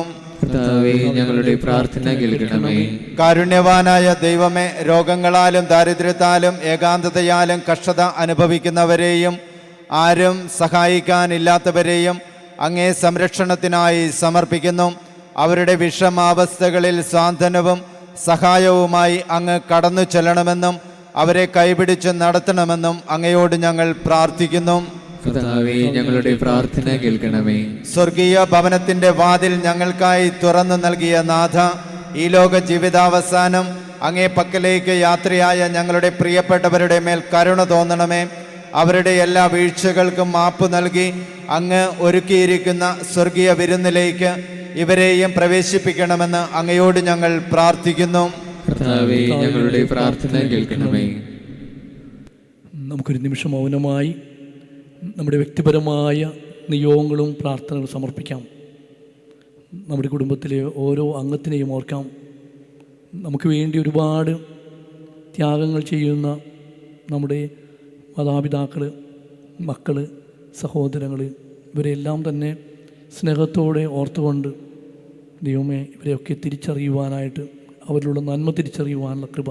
ഞങ്ങളുടെ പ്രാർത്ഥന കേൾക്കണമേ. കാരുണ്യവാനായ ദൈവമേ, രോഗങ്ങളാലും ദാരിദ്ര്യത്താലും ഏകാന്തതയാലും കഷ്ടത അനുഭവിക്കുന്നവരെയും ആരും സഹായിക്കാനില്ലാത്തവരെയും അങ്ങേ സംരക്ഷണത്തിനായി സമർപ്പിക്കുന്നു. അവരുടെ വിഷമാവസ്ഥകളിൽ സാന്ത്വനവും സഹായവുമായി അങ്ങ് കടന്നു ചെല്ലണമെന്നും അവരെ കൈപിടിച്ച് നടത്തണമെന്നും അങ്ങയോട് ഞങ്ങൾ പ്രാർത്ഥിക്കുന്നു. ഞങ്ങളുടെ പ്രാർത്ഥന കേൾക്കണമേ. സ്വർഗീയ ഭവനത്തിന്റെ വാതിൽ ഞങ്ങൾക്കായി തുറന്നു നൽകിയ നാഥ, ഈ ലോക ജീവിതാവസാനം അങ്ങേ പക്കലേക്ക് യാത്രയായ ഞങ്ങളുടെ പ്രിയപ്പെട്ടവരുടെ മേൽ കരുണ തോന്നണമേ. അവരുടെ എല്ലാ വീഴ്ചകൾക്കും മാപ്പ് നൽകി അങ്ങ് ഒരുക്കിയിരിക്കുന്ന സ്വർഗീയ വിരുന്നിലേക്ക് ഇവരെയും പ്രവേശിപ്പിക്കണമെന്ന് അങ്ങയോട് ഞങ്ങൾ പ്രാർത്ഥിക്കുന്നു. ഞങ്ങളുടെ പ്രാർത്ഥന കേൾക്കണമേ. നമുക്കൊരു നിമിഷം മൗനമായി നമ്മുടെ വ്യക്തിപരമായ നിയോഗങ്ങളും പ്രാർത്ഥനകളും സമർപ്പിക്കാം. നമ്മുടെ കുടുംബത്തിലെ ഓരോ അംഗത്തിനെയും ഓർക്കാം. നമുക്ക് വേണ്ടി ഒരുപാട് ത്യാഗങ്ങൾ ചെയ്യുന്ന നമ്മുടെ മാതാപിതാക്കൾ, മക്കൾ, സഹോദരങ്ങൾ, ഇവരെല്ലാം തന്നെ സ്നേഹത്തോടെ ഓർത്തുകൊണ്ട് ദൈവമേ ഇവരെയൊക്കെ തിരിച്ചറിയുവാനായിട്ട്, അവരിലുള്ള നന്മ തിരിച്ചറിയുവാനുള്ള കൃപ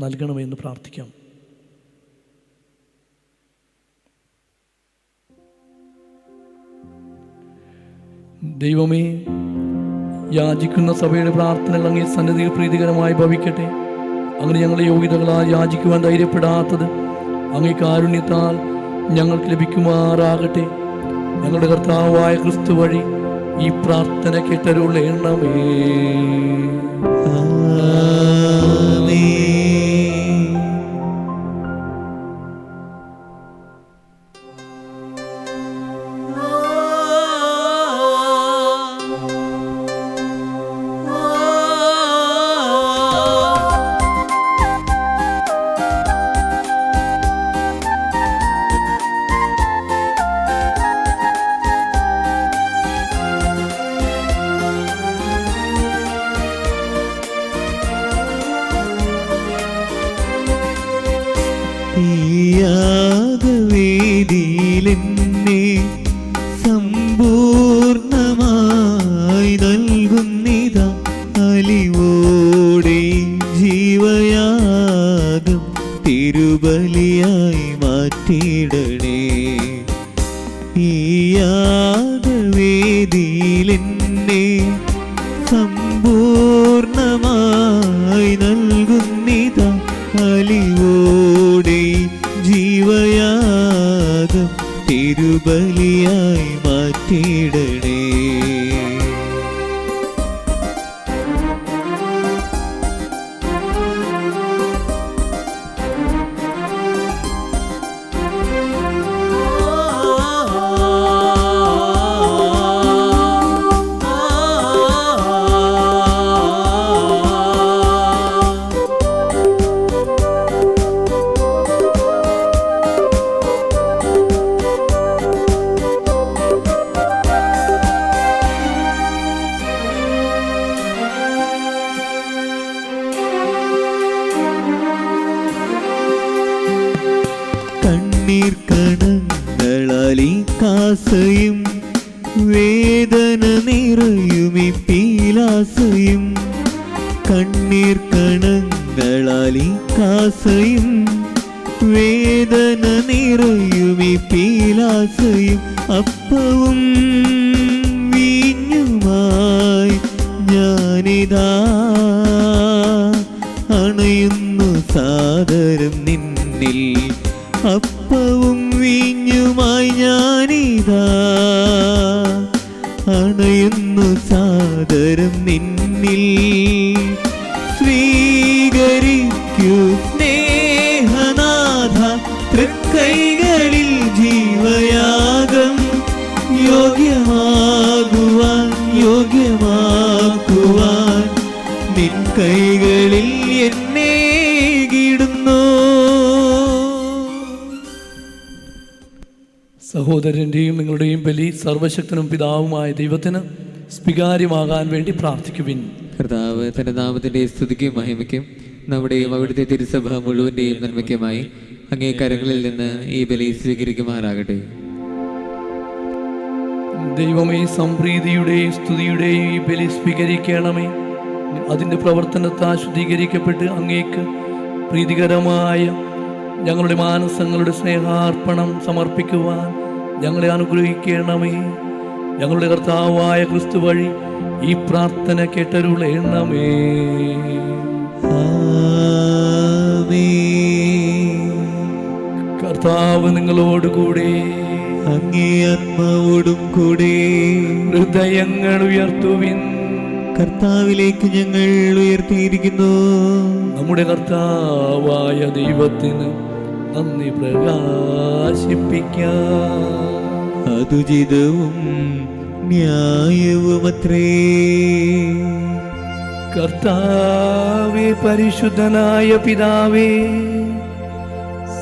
നൽകണമെന്ന് പ്രാർത്ഥിക്കാം. ദൈവമേ, യാചിക്കുന്ന സഭയുടെ പ്രാർത്ഥനകൾ അങ്ങേ സന്നിധിയിൽ പ്രീതികരമായി ഭവിക്കട്ടെ. അങ്ങനെ ഞങ്ങളുടെ യോഗ്യതകളാൽ യാചിക്കുവാൻ ധൈര്യപ്പെടാത്തത് അങ്ങേ കാരുണ്യത്താൽ ഞങ്ങൾക്ക് ലഭിക്കുമാറാകട്ടെ. ഞങ്ങളുടെ കർത്താവായ ക്രിസ്തു വഴി ഈ പ്രാർത്ഥന കേട്ടരുളേണമേ. യാഗവേദിയിലെന്നെ സമ്പൂർണമായി നൽകുന്നിതാ അലിവോടെ ജീവയാഗം തിരുബലിയായി മാറ്റിയിടണേ. ഈ യാഗവേദിയിലെന്നെ സമ്പൂർണമായി നൽകുന്നിതാ അലിവോടെ ജീവയാഗം തിരുബലിയായി കണ്ണീർ കണങ്ങളാൽ ഈ കാസയും വേദന നിറയുമി പീലാസയും കണ്ണീർ കണങ്ങളാൽ ഈ കാസയും വേദന നിറയുമി പീലാസയും അപ്പവും വീഞ്ഞുമായി ഞാനിതാ അണയുന്നു സാദരം നിന്നിൽ അപ്പവും വീഞ്ഞുമായി ഞാനിതാ അണയുന്നു സാദരം നിന്നിൽ സ്വീകരിക്കൂ സ്നേഹനാഥ തൃക്കൈകളിൽ ജീവയാഗം യോഗ്യമാക്കുവാൻ നിൻ കൈകളിൽ എന്നെ കിടുന്നു. സഹോദരൻ്റെയും നിങ്ങളുടെയും ബലി സർവശക്തനും പിതാവുമായ ദൈവത്തിന് സ്വീകാര്യമാകാൻ വേണ്ടി പ്രാർത്ഥിക്കുവിൻ. കർത്താവ് തന്റെ നാമത്തിന്റെ സ്തുതിക്കും മഹിമയ്ക്കും നമ്മുടെയും അവിടുത്തെ തിരുസഭ മുഴുവന്റെയും നന്മയ്ക്കുമായി അങ്ങേ കരങ്ങളിൽ നിന്ന് ഈ ബലി സ്വീകരിക്കുമാറാകട്ടെ. ദൈവമേ, സംപ്രീതിയുടെയും സ്തുതിയുടെയും ഈ ബലി സ്വീകരിക്കണമേ. അതിൻ്റെ പ്രവർത്തനത്താൽ ശുദ്ധീകരിക്കപ്പെട്ട് അങ്ങേക്ക് പ്രീതികരമായ ഞങ്ങളുടെ മാനസങ്ങളുടെ സ്നേഹാർപ്പണം സമർപ്പിക്കുവാൻ ഞങ്ങളെ അനുഗ്രഹിക്കണമേ. ഞങ്ങളുടെ കർത്താവായ ക്രിസ്തു വഴി ഈ പ്രാർത്ഥന കേട്ടരുളേണമേ. കർത്താവ് നിങ്ങളോടുകൂടെ, അങ്ങേ ആത്മാവോടും കൂടെ. ഹൃദയങ്ങൾ ഉയർത്തുവിൻ. കർത്താവിലേക്ക് ഞങ്ങൾ ഉയർത്തിയിരിക്കുന്നു. നമ്മുടെ കർത്താവായ ദൈവത്തിന് നന്ദി പ്രകാശിപ്പിക്കാം. അതുചിതവും ന്യായവുമത്രേ. കർത്താവേ, പരിശുദ്ധനായ പിതാവേ,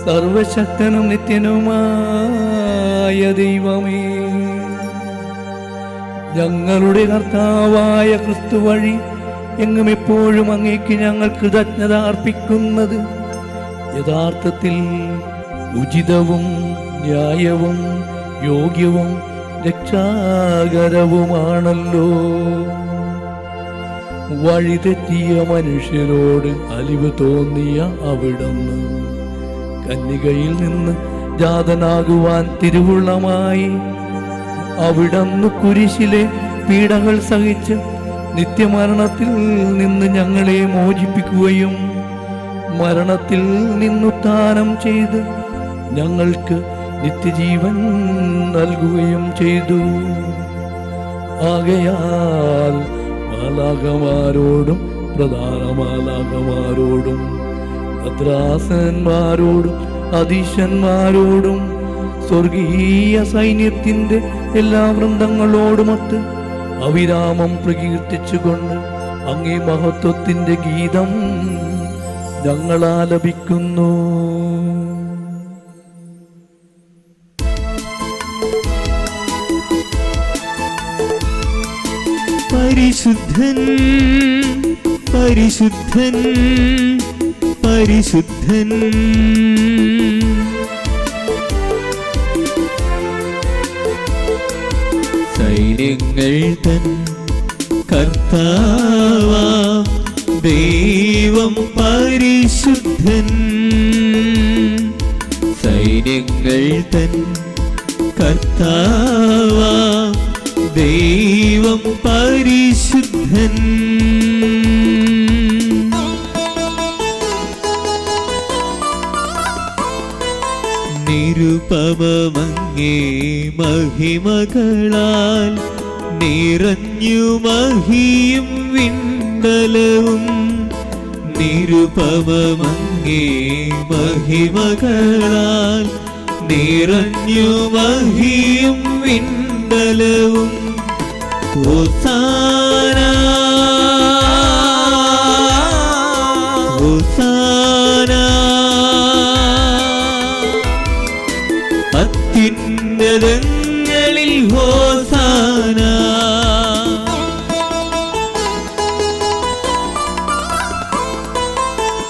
സർവശക്തനും നിത്യനുമായ ദൈവമേ, ഞങ്ങളുടെ കർത്താവായ ക്രിസ്തു വഴി എങ്ങും എപ്പോഴും അങ്ങേക്ക് ഞങ്ങൾ കൃതജ്ഞത അർപ്പിക്കുന്നത് യഥാർത്ഥത്തിൽ ഉചിതവും ന്യായവും യോഗ്യവും രക്ഷാകരവുമാണല്ലോ. വഴിതെറ്റിയ മനുഷ്യരോട് അലിവ് തോന്നിയ അവിടുന്ന് കന്യകയിൽ നിന്ന് ജാതനാകുവാൻ തിരുവുള്ളമായി അവിടുന്ന് കുരിശിലെ പീഡകൾ സഹിച്ച് നിത്യമരണത്തിൽ നിന്ന് ഞങ്ങളെ മോചിപ്പിക്കുകയും മരണത്തിൽ നിന്നുത്ഥാനം ചെയ്ത് ഞങ്ങൾക്ക് നിത്യജീവൻ നൽകുകയും ചെയ്തു. ആകയാൽ മാലാഖമാരോടും പ്രധാന മാലാഖമാരോടും ഭദ്രാസനന്മാരോടും അധീശന്മാരോടും സ്വർഗീയ സൈന്യത്തിൻ്റെ എല്ലാ വൃന്ദങ്ങളോടുമൊത്ത് അവിരാമം പ്രകീർത്തിച്ചുകൊണ്ട് അങ്ങേ മഹത്വത്തിൻ്റെ ഗീതം ഞങ്ങളാലപിക്കുന്നു. പരിശുദ്ധൻ പരിശുദ്ധൻ പരിശുദ്ധൻ സൈന്യങ്ങൾ തൻ കർത്താവാം ദൈവം പരിശുദ്ധൻ. സൈന്യങ്ങൾ തൻ കർത്താവാം ദൈവം പരിശുദ്ധൻ. നിരുപമമങ്ങേ മഹിമകളാൽ നിറഞ്ഞു മഹിയും വിണ്ടലവും. നിരുപമമങ്ങേ മഹിമകളാൽ നിറഞ്ഞു മഹിയും വിണ്ടലവും. ഹോസാന ഹോസാന അത്യുന്നതങ്ങളിൽ ഹോസാന.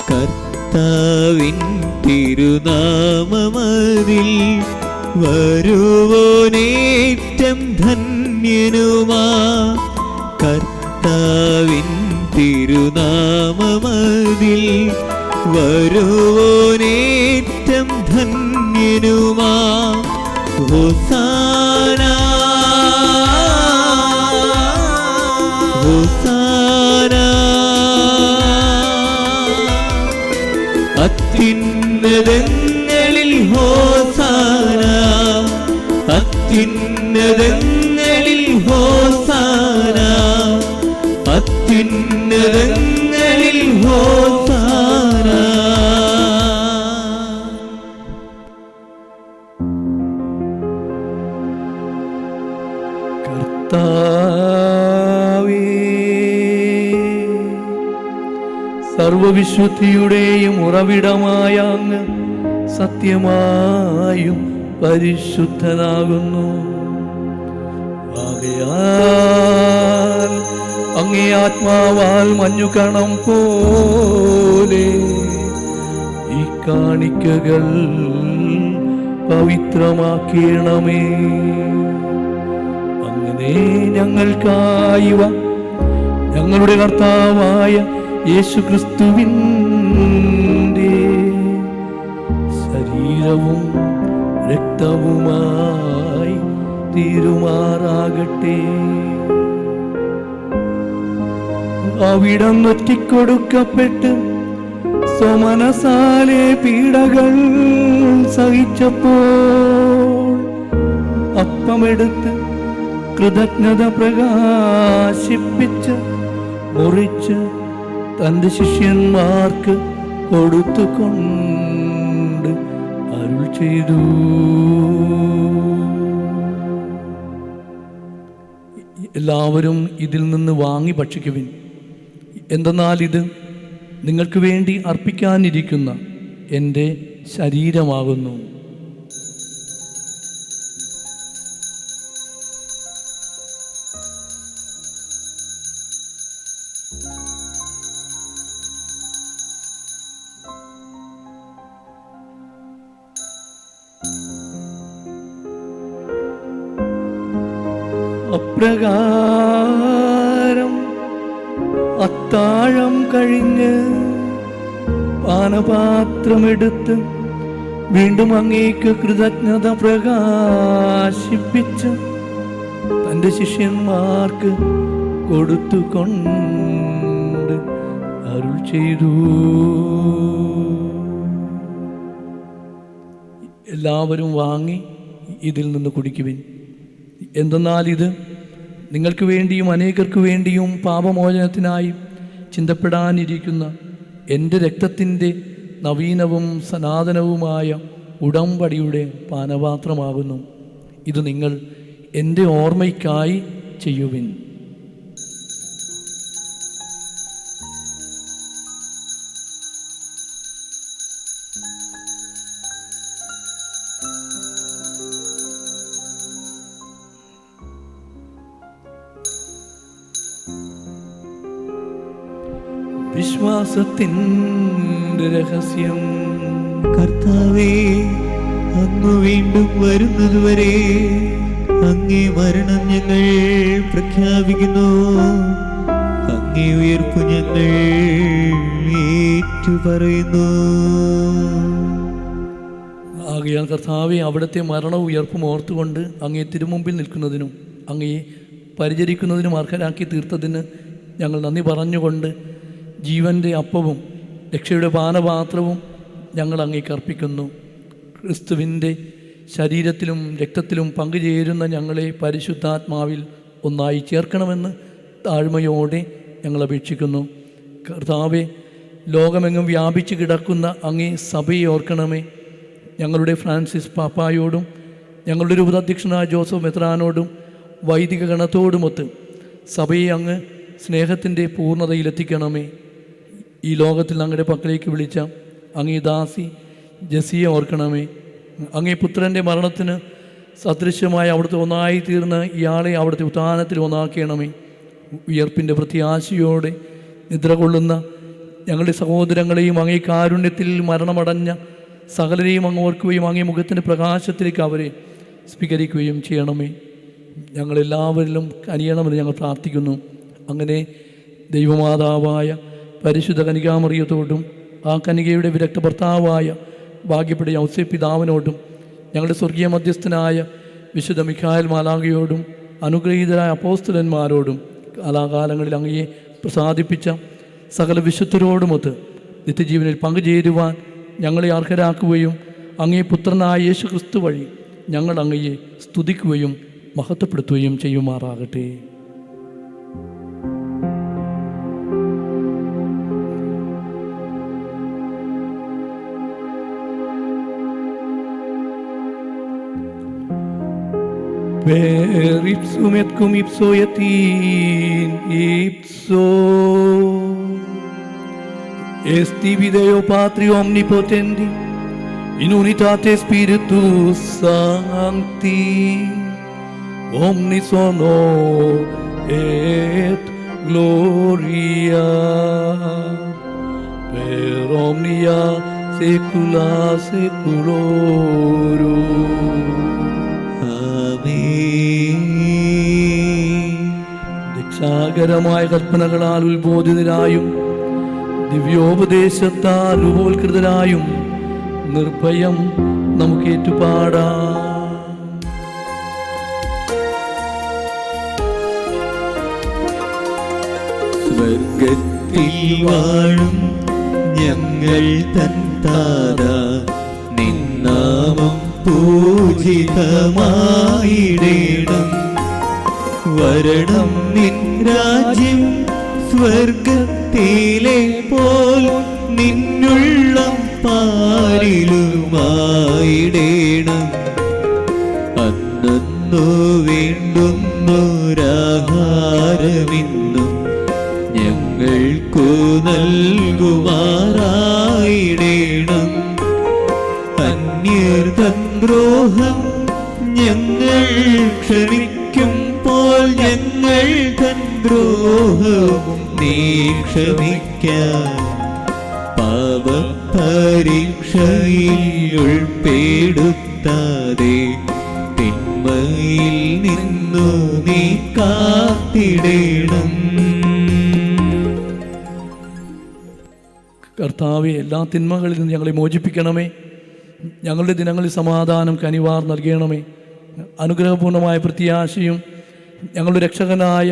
കർത്താവേ കർത്താവിൻ തിരുനാമമതിൽ വരുവോനേറ്റം ധന്യനുമാ. കർത്താവിൻ തിരുനാമമതിൽ വരുവോനേറ്റം ധന്യനുമാ. ഹോസാന ഹോസാന അത്യുന്നതങ്ങളിൽ ഹോസാന, അത്യുന്നതങ്ങളിൽ ഹോസാന, അത്യുന്നതങ്ങളിൽ ഹോസാന. കർത്താവേ, സർവവിശുദ്ധിയുടെയും ഉറവിടമായ അങ്ങ് സത്യമായും പരിശുദ്ധനാകുന്നു. ആകയാൽ അങ്ങേ ആത്മാവാൽ മഞ്ഞുകണം പോലെ ഈ കാണിക്കകൾ പവിത്രമാക്കണമേ. അങ്ങനെ ഞങ്ങൾക്കായിവ ഞങ്ങളുടെ കർത്താവായ യേശുക്രിസ്തുവിൻ്റെ ശരീരവും രക്തവുമായി തീരുമാറാകട്ടെ. അവിടം ഒറ്റിക്കൊടുക്കപ്പെട്ട് സ്വമനസാലെ പീഡകൾ സഹിച്ചപ്പോൾ അപ്പമെടുത്ത് കൃതജ്ഞത പ്രകാശിപ്പിച്ച് മുറിച്ച് തൻ്റെ ശിഷ്യന്മാർക്ക് കൊടുത്തുകൊണ്ട് അരുൾ ചെയ്തു. എല്ലാവരും ഇതിൽ നിന്ന് വാങ്ങി ഭക്ഷിക്കുവിൻ. എന്തെന്നാൽ ഇത് നിങ്ങൾക്ക് വേണ്ടി അർപ്പിക്കാനിരിക്കുന്ന എൻ്റെ ശരീരമാകുന്നു. അപ്രകാരം അത്താഴം കഴിഞ്ഞ് പാനപാത്രമെടുത്ത് വീണ്ടും അങ്ങേക്ക് കൃതജ്ഞത പ്രകാശിപ്പിച്ച് തൻ്റെ ശിഷ്യന്മാർക്ക് കൊടുത്തുകൊണ്ട് അരുൾ ചെയ്തു. എല്ലാവരും വാങ്ങി ഇതിൽ നിന്ന് കുടിക്കുവിൻ. എന്തെന്നാൽ ഇത് നിങ്ങൾക്ക് വേണ്ടിയും അനേകർക്ക് വേണ്ടിയും പാപമോചനത്തിനായി ചിന്തപ്പെടാനിരിക്കുന്ന എൻ്റെ രക്തത്തിൻ്റെ നവീനവും സനാതനവുമായ ഉടമ്പടിയുടെ പാനപാത്രമാകുന്നു. ഇത് നിങ്ങൾ എൻ്റെ ഓർമ്മയ്ക്കായി ചെയ്യുവിൻ. വിശ്വാസത്തിൻ്റെ രഹസ്യം. കർത്താവേ, അങ്ങ് വീണ്ടും വരുന്നതുവരെ അങ്ങേ മരണം ഞങ്ങൾ പ്രഖ്യാപിക്കുന്നു, അങ്ങേ ഉയർപ്പ് ഞങ്ങൾ ഏറ്റുപറയുന്നു. ആകയാൽ കർത്താവെ, അവിടുത്തെ മരണവും ഉയർപ്പും ഓർത്തുകൊണ്ട് അങ്ങേ തിരുമുമ്പിൽ നിൽക്കുന്നതിനും അങ്ങയെ പരിചരിക്കുന്നതിനും അർഹരാക്കി തീർത്തതിന് ഞങ്ങൾ നന്ദി പറഞ്ഞുകൊണ്ട് ജീവൻ്റെ അപ്പവും രക്ഷയുടെ പാനപാത്രവും ഞങ്ങൾ അങ്ങേക്ക് അർപ്പിക്കുന്നു. ക്രിസ്തുവിൻ്റെ ശരീരത്തിലും രക്തത്തിലും പങ്കുചേരുന്ന ഞങ്ങളെ പരിശുദ്ധാത്മാവിൽ ഒന്നായി ചേർക്കണമെന്ന് താഴ്മയോടെ ഞങ്ങൾ അപേക്ഷിക്കുന്നു. കർത്താവെ, ലോകമെങ്ങും വ്യാപിച്ചു കിടക്കുന്ന അങ്ങേ സഭയെ ഓർക്കണമേ. ഞങ്ങളുടെ ഫ്രാൻസിസ് പാപ്പായോടും ഞങ്ങളുടെ രൂപതാധ്യക്ഷനായ ജോസഫ് മെത്രാനോടും വൈദിക ഗണത്തോടുമൊത്ത് സഭയെ അങ്ങ് സ്നേഹത്തിൻ്റെ പൂർണ്ണതയിലെത്തിക്കണമേ. ഈ ലോകത്തിൽ അങ്ങയുടെ പക്കലേക്ക് വിളിച്ച അങ്ങേ ദാസി ജസിയെ ഓർക്കണമേ. അങ്ങേ പുത്രൻ്റെ മരണത്തിന് സദൃശ്യമായി അവിടുത്തെ ഒന്നായി തീർന്ന് ഇയാളെ അവിടുത്തെ ഉത്ഥാനത്തിൽ ഒന്നാക്കണമേ. ഉയർപ്പിൻ്റെ പ്രത്യാശയോടെ നിദ്ര കൊള്ളുന്ന ഞങ്ങളുടെ സഹോദരങ്ങളെയും അങ്ങേ കാരുണ്യത്തിൽ മരണമടഞ്ഞ സകലരെയും അങ്ങ് ഓർക്കുകയും അങ്ങേ മുഖത്തിൻ്റെ പ്രകാശത്തിലേക്ക് അവരെ സ്വീകരിക്കുകയും ചെയ്യണമേ. ഞങ്ങളെല്ലാവരിലും കനിയണമെന്ന് ഞങ്ങൾ പ്രാർത്ഥിക്കുന്നു. അങ്ങനെ ദൈവമാതാവായ പരിശുദ്ധ കനികാമറിയത്തോടും ആ കനികയുടെ വിരക്ത ഭർത്താവായ ഭാഗ്യപ്പെട്ട യൗസേപ്പ് പിതാവിനോടും ഞങ്ങളുടെ സ്വർഗീയ മധ്യസ്ഥനായ വിശുദ്ധ മിഖായേൽ മാലാഖയോടും അനുഗ്രഹീതരായ അപ്പോസ്തലന്മാരോടും കാലാകാലങ്ങളിൽ അങ്ങയെ പ്രസാദിപ്പിച്ച സകല വിശുദ്ധരോടുമൊത്ത് നിത്യജീവനിൽ പങ്കുചേരുവാൻ ഞങ്ങളെ അർഹരാക്കുകയും അങ്ങേ പുത്രനായ യേശു ക്രിസ്തു വഴി ഞങ്ങൾ അങ്ങയെ സ്തുതിക്കുകയും മഹത്വപ്പെടുത്തുകയും ചെയ്യുമാറാകട്ടെ. Per ipsum et cum ipso et in ipso est ibi Deo Patri omnipotendi in unitate Spiritus Sancti omnis honor et gloria per omnia saecula saeculorum. രക്ഷാകരമായ കൽപ്പനകളാൽ ഉത്ബോധിതരായും ദിവ്യോപദേശത്താൽ രൂപോത്കൃതരായും നിർഭയം നമുക്ക് ഏറ്റുപാടാം. സ്വർഗത്തിൽ വാഴും ഞങ്ങൾ തൻ താതാ, നിൻ നാമം പൂജിതമായിടേണം. വരണം നിൻ രാജ്യം സ്വർഗത്തിലെ പോൽ നിന്നുള്ളം പാരിലുമായിടേണം. അന്നു വേണ്ടുന്നൊരാഹാരമിന്നും ഞങ്ങൾക്കു നൽകുമാറായിടേണം. അന്യർ തൻ ദ്രോഹം ഞങ്ങൾ ക്ഷമിക്കുമ്പോൾ ഞങ്ങൾ തൻ ദ്രോഹവും നീ ക്ഷമിക്കാം. പാപപരീക്ഷയിൽ ഉൾപ്പെടുത്താതെ തിന്മയിൽ നിന്നു നീ കാത്തിടേണം. കർത്താവെ, എല്ലാ തിന്മകളിൽ നിന്ന് ഞങ്ങളെ മോചിപ്പിക്കണമേ. ഞങ്ങളുടെ ദിനങ്ങളിൽ സമാധാനം കനിവാർ നൽകണമേ. അനുഗ്രഹപൂർണമായ പ്രത്യാശയും ഞങ്ങളുടെ രക്ഷകനായ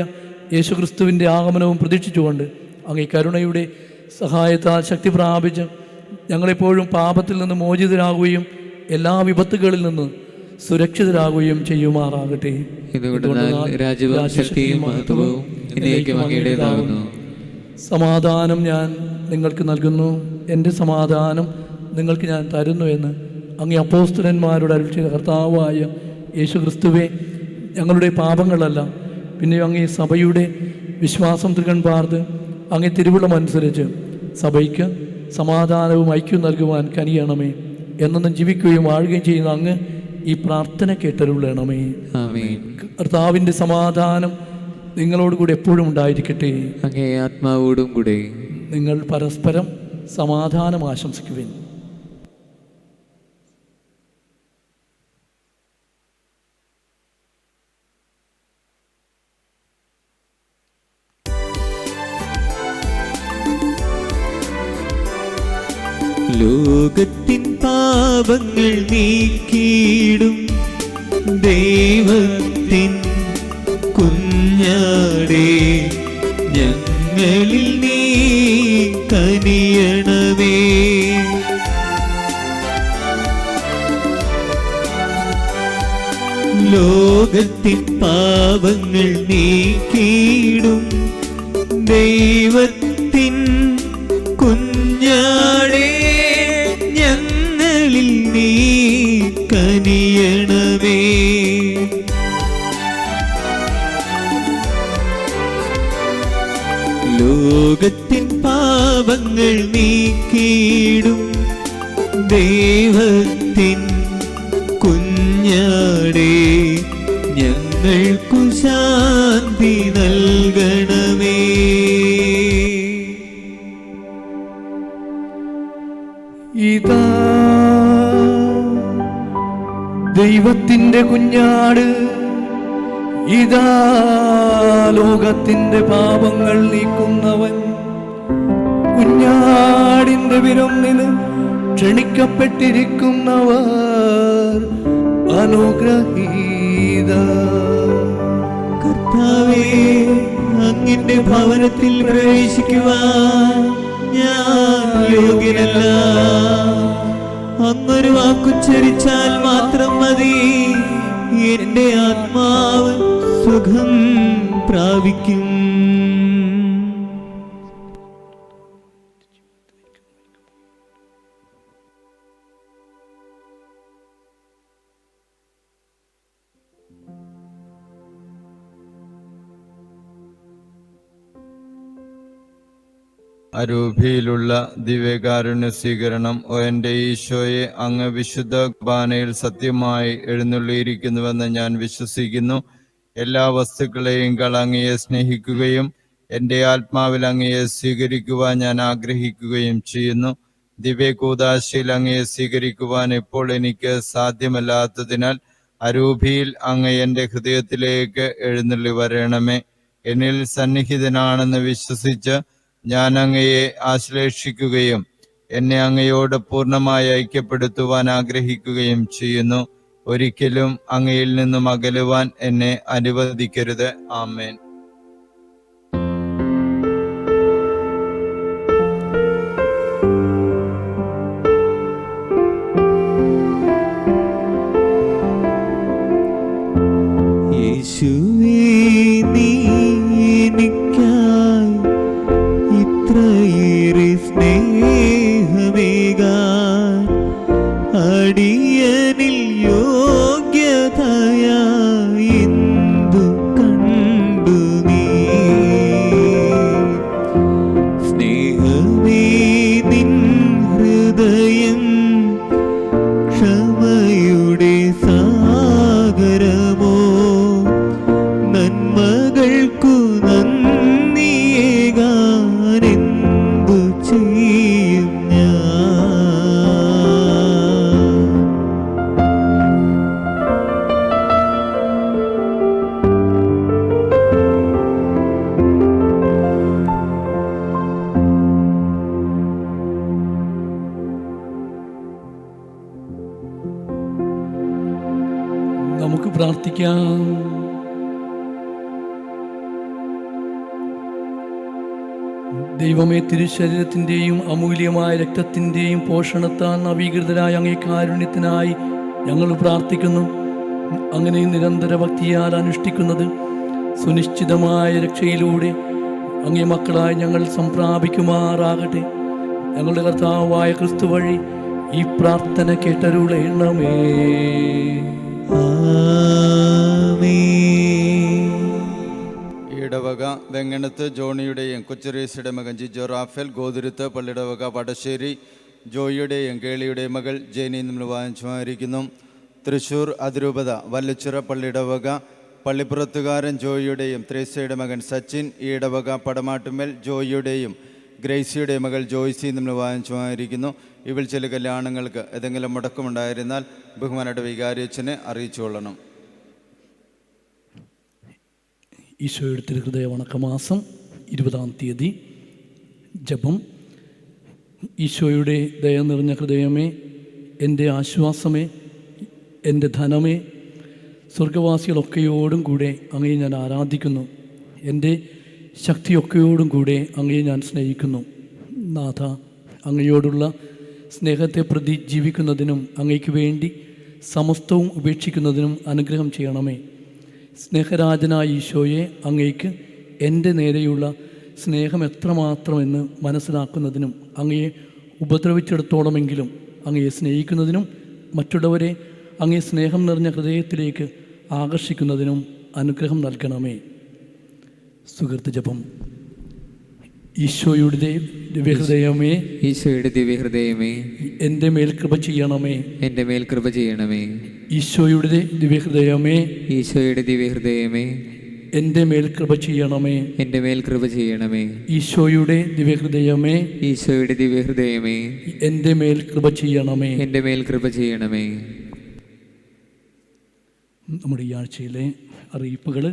യേശുക്രിസ്തുവിൻ്റെ ആഗമനവും പ്രതീക്ഷിച്ചുകൊണ്ട് അങ്ങേ കരുണയുടെ സഹായത്താൽ ശക്തി പ്രാപിച്ച് ഞങ്ങളെപ്പോഴും പാപത്തിൽ നിന്ന് മോചിതരാകുകയും എല്ലാ വിപത്തുകളിൽ നിന്ന് സുരക്ഷിതരാകുകയും ചെയ്യുമാറാകട്ടെ. സമാധാനം ഞാൻ നിങ്ങൾക്ക് നൽകുന്നു, എൻ്റെ സമാധാനം നിങ്ങൾക്ക് ഞാൻ തരുന്നു എന്ന് അങ്ങേ അപ്പോസ്തലന്മാരുടെ അരുളിയ കർത്താവായ യേശു ക്രിസ്തുവേ, ഞങ്ങളുടെ പാപങ്ങളല്ല പിന്നെ അങ്ങേ സഭയുടെ വിശ്വാസം തൃകൺ പാർത്ത് അങ്ങേ തിരുവുള്ളമനുസരിച്ച് സഭയ്ക്ക് സമാധാനവും ഐക്യവും നൽകുവാൻ കനിയണമേ. എന്നും ജീവിക്കുകയും വാഴുകയും ചെയ്യുന്ന അങ്ങ് ഈ പ്രാർത്ഥന കേട്ടരുളണമേ. കർത്താവിൻ്റെ സമാധാനം നിങ്ങളോട് കൂടെ എപ്പോഴും ഉണ്ടായിരിക്കട്ടെ. അങ്ങേ ആത്മാവോടും കൂടെ. നിങ്ങൾ പരസ്പരം സമാധാനം ആശംസിക്കുവിൻ. ലോകത്തിൻ പാപങ്ങൾ നീക്കിയിടും ദൈവത്തിൻ കുഞ്ഞാടേ, ഞങ്ങളിൽ നീ കനിയണമേ. ലോകത്തിൻ പാപങ്ങൾ നീക്കിയിടും ദൈവത്തിൻ കുഞ്ഞാടേ, ഞങ്ങളിൽ നീ കനിയണമേ. ലോകത്തിൻ പാപങ്ങൾ നീക്കിയിടും ദൈവത്തിൻ കുഞ്ഞാടേ, ഞങ്ങൾക്കു ശാന്തി നൽകണമേ. ദൈവത്തിന്റെ കുഞ്ഞാട്, ഇതാ ലോകത്തിന്റെ പാപങ്ങൾ നീക്കുന്നവൻ. കുഞ്ഞാടിന്റെ വിരുന്നിന് ക്ഷണിക്കപ്പെട്ടിരിക്കുന്നവർ അനുഗ്രഹീതർ. കർത്താവേ, അങ്ങന്റെ ഭവനത്തിൽ പ്രവേശിക്കുവാൻ ഞാൻ യോഗ്യനല്ല. അങ്ങൊരു വാക്കുച്ചരിച്ചാൽ മാത്രം മതി, എന്റെ ആത്മാവ് സുഖം പ്രാപിക്കും. അരൂപിയിലുള്ള ദിവ്യകാരുണ്യ സ്വീകരണം. ഓ എൻ്റെ ഈശോയെ, അങ്ങ് വിശുദ്ധ കുർബാനയിൽ സത്യമായി എഴുന്നള്ളിയിരിക്കുന്നുവെന്ന് ഞാൻ വിശ്വസിക്കുന്നു. എല്ലാ വസ്തുക്കളെയും അങ്ങയെ സ്നേഹിക്കുകയും എൻ്റെ ആത്മാവിൽ അങ്ങയെ സ്വീകരിക്കുവാൻ ഞാൻ ആഗ്രഹിക്കുകയും ചെയ്യുന്നു. ദിവ്യകൂദാശയിൽ അങ്ങയെ സ്വീകരിക്കുവാൻ ഇപ്പോൾ എനിക്ക് സാധ്യമല്ലാത്തതിനാൽ അരൂപിയിൽ അങ്ങ് എൻ്റെ ഹൃദയത്തിലേക്ക് എഴുന്നള്ളി വരണമേ. എന്നിൽ സന്നിഹിതനാണെന്ന് വിശ്വസിച്ച് ഞാൻ അങ്ങയെ ആശ്ലേഷിക്കുകയും എന്നെ അങ്ങയോട് പൂർണ്ണമായി ഐക്യപ്പെടുത്തുവാൻ ആഗ്രഹിക്കുകയും ചെയ്യുന്നു. ഒരിക്കലും അങ്ങയിൽ നിന്നും അകലുവാൻ എന്നെ അനുവദിക്കരുത്. ആമേൻ. യേശുവേ, നീ എനിക്കായി ഇത്രയേറെ സ്നേഹമേകാൻ അടിയനിൽ യോഗ്യതയായി എന്തു കണ്ടു നീ? സ്നേഹമേ, നിൻ ഹൃദയം ക്ഷമയുടെ സാഗരമോ, നന്മകൾക്കു നന്ദിയേകാൻ എന്തു ചെയ്യും ഞാൻ? നമുക്ക് പ്രാർത്ഥിക്കാം. ദൈവമേ, തിരുശരീരത്തിൻ്റെയും അമൂല്യമായ രക്തത്തിൻ്റെയും പോഷണത്താൽ നവീകൃതരായ അങ്ങേ കാരുണ്യത്തിനായി ഞങ്ങൾ പ്രാർത്ഥിക്കുന്നു. അങ്ങനെ നിരന്തര ഭക്തിയാൽ അനുഷ്ഠിക്കുന്നത് സുനിശ്ചിതമായ രക്ഷയിലൂടെ അങ്ങേ മക്കളായി ഞങ്ങൾ സംപ്രാപിക്കുമാറാകട്ടെ. ഞങ്ങളുടെ കർത്താവായ ക്രിസ്തു വഴി ഈ പ്രാർത്ഥന കേട്ടരുളേണമേ. ഇടവക വെങ്ങണത്ത് ജോണിയുടെയും കൊച്ചുറേസിയുടെ മകൻ ജിജോ റാഫേൽ, ഗോതുരുത്ത് പള്ളിയിടവക വടശ്ശേരി ജോയിയുടെയും കേളിയുടെയും മകൾ ജെനി നമ്മൾ വാങ്ങിച്ചുമായിരിക്കുന്നു. തൃശ്ശൂർ അതിരൂപത വല്ലച്ചിറ പള്ളിയിടവക പള്ളിപ്പുറത്തുകാരൻ ജോയിയുടെയും ത്രേസ്യയുടെ മകൻ സച്ചിൻ, ഈ ഇടവക പടമാട്ടുമേൽ ജോയിയുടെയും ഗ്രേസിയുടെ മകൾ ജോയ്സി നമ്മൾ വാങ്ങിച്ചുമായിരിക്കുന്നു. ഇവൾ ചില കല്യാണങ്ങൾക്ക് ഏതെങ്കിലും മുടക്കമുണ്ടായിരുന്നാൽ ബഹുമാനയുടെ വികാരിയച്ഛനെ അറിയിച്ചുകൊള്ളണം. ഈശോയുടെ തിരുഹൃദയ വണക്കമാസം 20-ാം തീയതി ജപം. ഈശോയുടെ ദയ നിറഞ്ഞ ഹൃദയമേ, എൻ്റെ ആശ്വാസമേ, എൻ്റെ ധനമേ, സ്വർഗവാസികളൊക്കെയോടും കൂടെ അങ്ങയെ ഞാൻ ആരാധിക്കുന്നു. എൻ്റെ ശക്തിയൊക്കെയോടും കൂടെ അങ്ങയെ ഞാൻ സ്നേഹിക്കുന്നു. നാഥ, അങ്ങയോടുള്ള സ്നേഹത്തെ പ്രതി ജീവിക്കുന്നതിനും അങ്ങയ്ക്ക് വേണ്ടി സമസ്തവും ഉപേക്ഷിക്കുന്നതിനും അനുഗ്രഹം ചെയ്യണമേ. സ്നേഹരാജനായ ഈശോയെ, അങ്ങയ്ക്ക് എൻ്റെ നേരെയുള്ള സ്നേഹം എത്രമാത്രമെന്ന് മനസ്സിലാക്കുന്നതിനും അങ്ങയെ ഉപദ്രവിച്ചിടത്തോളമെങ്കിലും അങ്ങയെ സ്നേഹിക്കുന്നതിനും മറ്റുള്ളവരെ അങ്ങേ സ്നേഹം നിറഞ്ഞ ഹൃദയത്തിലേക്ക് ആകർഷിക്കുന്നതിനും അനുഗ്രഹം നൽകണമേ. സുഹൃത്ത് ജപം. ഈശോയുടെ ദിവ്യഹൃദയമേ, ഈശോയുടെ ദിവ്യഹൃദയമേ, എൻ്റെ മേൽ കൃപ ചെയ്യണമേ. എൻ്റെ മേൽ കൃപ ചെയ്യണമേ. ഈശോയുടെ ദിവ്യഹൃദയമേ, ഈശോയുടെ ദിവ്യഹൃദയമേ, എൻ്റെ മേൽ കൃപ ചെയ്യണമേ. എൻ്റെ മേൽ കൃപ ചെയ്യണമേ. ഈശോയുടെ ദിവ്യഹൃദയമേ, ഈശോയുടെ ദിവ്യഹൃദയമേ, എൻ്റെ മേൽ കൃപ ചെയ്യണമേ. എൻ്റെ മേൽ കൃപ ചെയ്യണമേ. നമ്മുടെ ഈ ആഴ്ചയിലെ അറിയിപ്പുകൾ.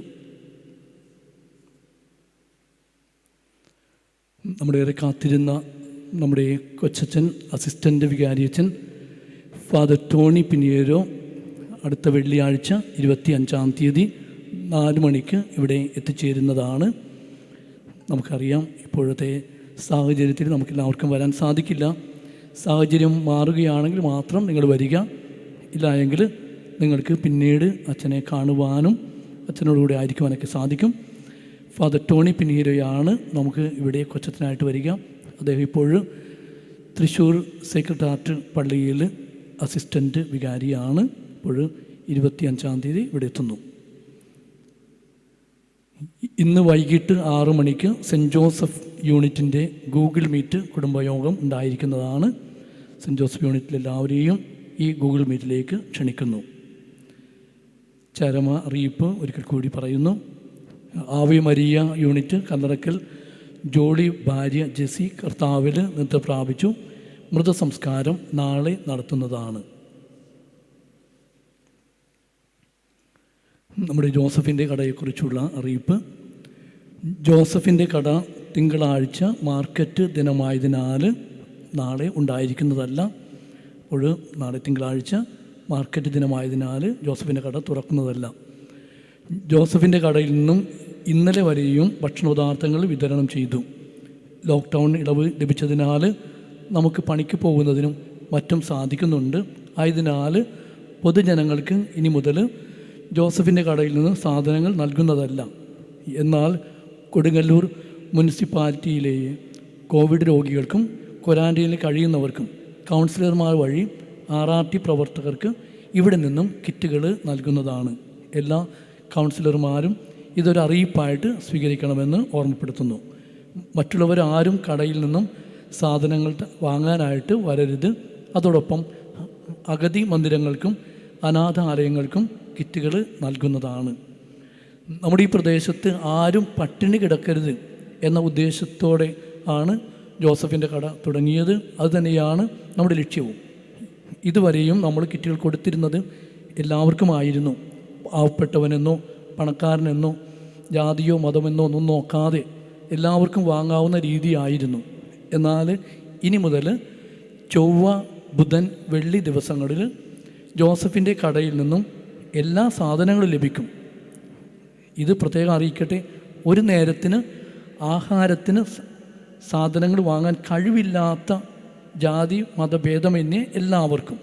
നമ്മുടെ ഏറെ കാത്തിരുന്ന നമ്മുടെ കൊച്ചച്ഛൻ, അസിസ്റ്റൻ്റ് വികാരിയച്ഛൻ ഫാദർ ടോണി പിനിയേരോ അടുത്ത വെള്ളിയാഴ്ച 25-ാം തീയതി 4 മണിക്ക് ഇവിടെ എത്തിച്ചേരുന്നതാണ്. നമുക്കറിയാം, ഇപ്പോഴത്തെ സാഹചര്യത്തിൽ നമുക്കെല്ലാവർക്കും വരാൻ സാധിക്കില്ല. സാഹചര്യം മാറുകയാണെങ്കിൽ മാത്രം നിങ്ങൾ വരിക. ഇല്ല എങ്കിൽ നിങ്ങൾക്ക് പിന്നീട് അച്ഛനെ കാണുവാനും അച്ഛനോടുകൂടി ആയിരിക്കുവാനൊക്കെ സാധിക്കും. ഫാദർ ടോണി പിന്നീരയാണ് നമുക്ക് ഇവിടെ കൊച്ചത്തിനായിട്ട് വരിക. അദ്ദേഹം ഇപ്പോൾ തൃശ്ശൂർ സേക്രഡ് ഹാർട്ട് പള്ളിയിൽ അസിസ്റ്റൻ്റ് വികാരിയാണ്. ഇപ്പോൾ 25-ാം തീയതി ഇവിടെ എത്തുന്നു. ഇന്ന് വൈകിട്ട് 6 മണിക്ക് സെൻറ്റ് ജോസഫ് യൂണിറ്റിൻ്റെ ഗൂഗിൾ മീറ്റ് കുടുംബയോഗം ഉണ്ടായിരിക്കുന്നതാണ്. സെൻറ്റ് ജോസഫ് യൂണിറ്റിൽ എല്ലാവരെയും ഈ ഗൂഗിൾ മീറ്റിലേക്ക് ക്ഷണിക്കുന്നു. ചരമ അറിയിപ്പ് ഒരിക്കൽ കൂടി പറയുന്നു. ആവി മരിയ യൂണിറ്റ് കല്ലറക്കൽ ജോളി ഭാര്യ ജെസി കർത്താവിൽ നിദ്ര പ്രാപിച്ചു. മൃതസംസ്കാരം നാളെ നടത്തുന്നതാണ്. നമ്മുടെ ജോസഫിൻ്റെ കടയെക്കുറിച്ചുള്ള അറിയിപ്പ്. ജോസഫിൻ്റെ കട തിങ്കളാഴ്ച മാർക്കറ്റ് ദിനമായതിനാൽ നാളെ ഉണ്ടായിരിക്കുന്നതല്ല. അപ്പോൾ നാളെ തിങ്കളാഴ്ച മാർക്കറ്റ് ദിനമായതിനാൽ ജോസഫിൻ്റെ കട തുറക്കുന്നതല്ല. ജോസഫിൻ്റെ കടയിൽ നിന്നും ഇന്നലെ വരെയും ഭക്ഷണപദാർത്ഥങ്ങൾ വിതരണം ചെയ്തു. ലോക്ക്ഡൗൺ ഇളവ് ലഭിച്ചതിനാൽ നമുക്ക് പണിക്ക് പോകുന്നതിനും മറ്റും സാധിക്കുന്നുണ്ട്. ആയതിനാൽ പൊതുജനങ്ങൾക്ക് ഇനി മുതൽ ജോസഫിൻ്റെ കടയിൽ നിന്ന് സാധനങ്ങൾ നൽകുന്നതല്ല. എന്നാൽ കൊടുങ്ങല്ലൂർ മുനിസിപ്പാലിറ്റിയിലെ കോവിഡ് രോഗികൾക്കും ക്വാറന്റൈനിൽ കഴിയുന്നവർക്കും കൗൺസിലർമാർ വഴി RRT പ്രവർത്തകർക്ക് ഇവിടെ നിന്നും കിറ്റുകൾ നൽകുന്നതാണ്. എല്ലാ കൗൺസിലർമാരും ഇതൊരു അറിയിപ്പായിട്ട് സ്വീകരിക്കണമെന്ന് ഓർമ്മപ്പെടുത്തുന്നു. മറ്റുള്ളവരാരും കടയിൽ നിന്നും സാധനങ്ങൾ വാങ്ങാനായിട്ട് വരരുത്. അതോടൊപ്പം അഗതി മന്ദിരങ്ങൾക്കും അനാഥാലയങ്ങൾക്കും കിറ്റുകൾ നൽകുന്നതാണ്. നമ്മുടെ ഈ പ്രദേശത്ത് ആരും പട്ടിണി കിടക്കരുത് എന്ന ഉദ്ദേശത്തോടെ ആണ് ജോസഫിൻ്റെ കട തുടങ്ങിയത്. അതുതന്നെയാണ് നമ്മുടെ ലക്ഷ്യവും. ഇതുവരെയും നമ്മൾ കിറ്റുകൾ കൊടുത്തിരുന്നത് എല്ലാവർക്കുമായിരുന്നു. പാവപ്പെട്ടവനെന്നോ പണക്കാരനെന്നോ ജാതിയോ മതമെന്നോ ഒന്നും നോക്കാതെ എല്ലാവർക്കും വാങ്ങാവുന്ന രീതിയായിരുന്നു. എന്നാൽ ഇനി മുതൽ ചൊവ്വ, ബുധൻ, വെള്ളി ദിവസങ്ങളിൽ ജോസഫിൻ്റെ കടയിൽ നിന്നും എല്ലാ സാധനങ്ങളും ലഭിക്കും. ഇത് പ്രത്യേകം അറിയിക്കട്ടെ, ഒരു നേരത്തിന് ആഹാരത്തിന് സാധനങ്ങൾ വാങ്ങാൻ കഴിവില്ലാത്ത ജാതി മതഭേദമന്യേ എല്ലാവർക്കും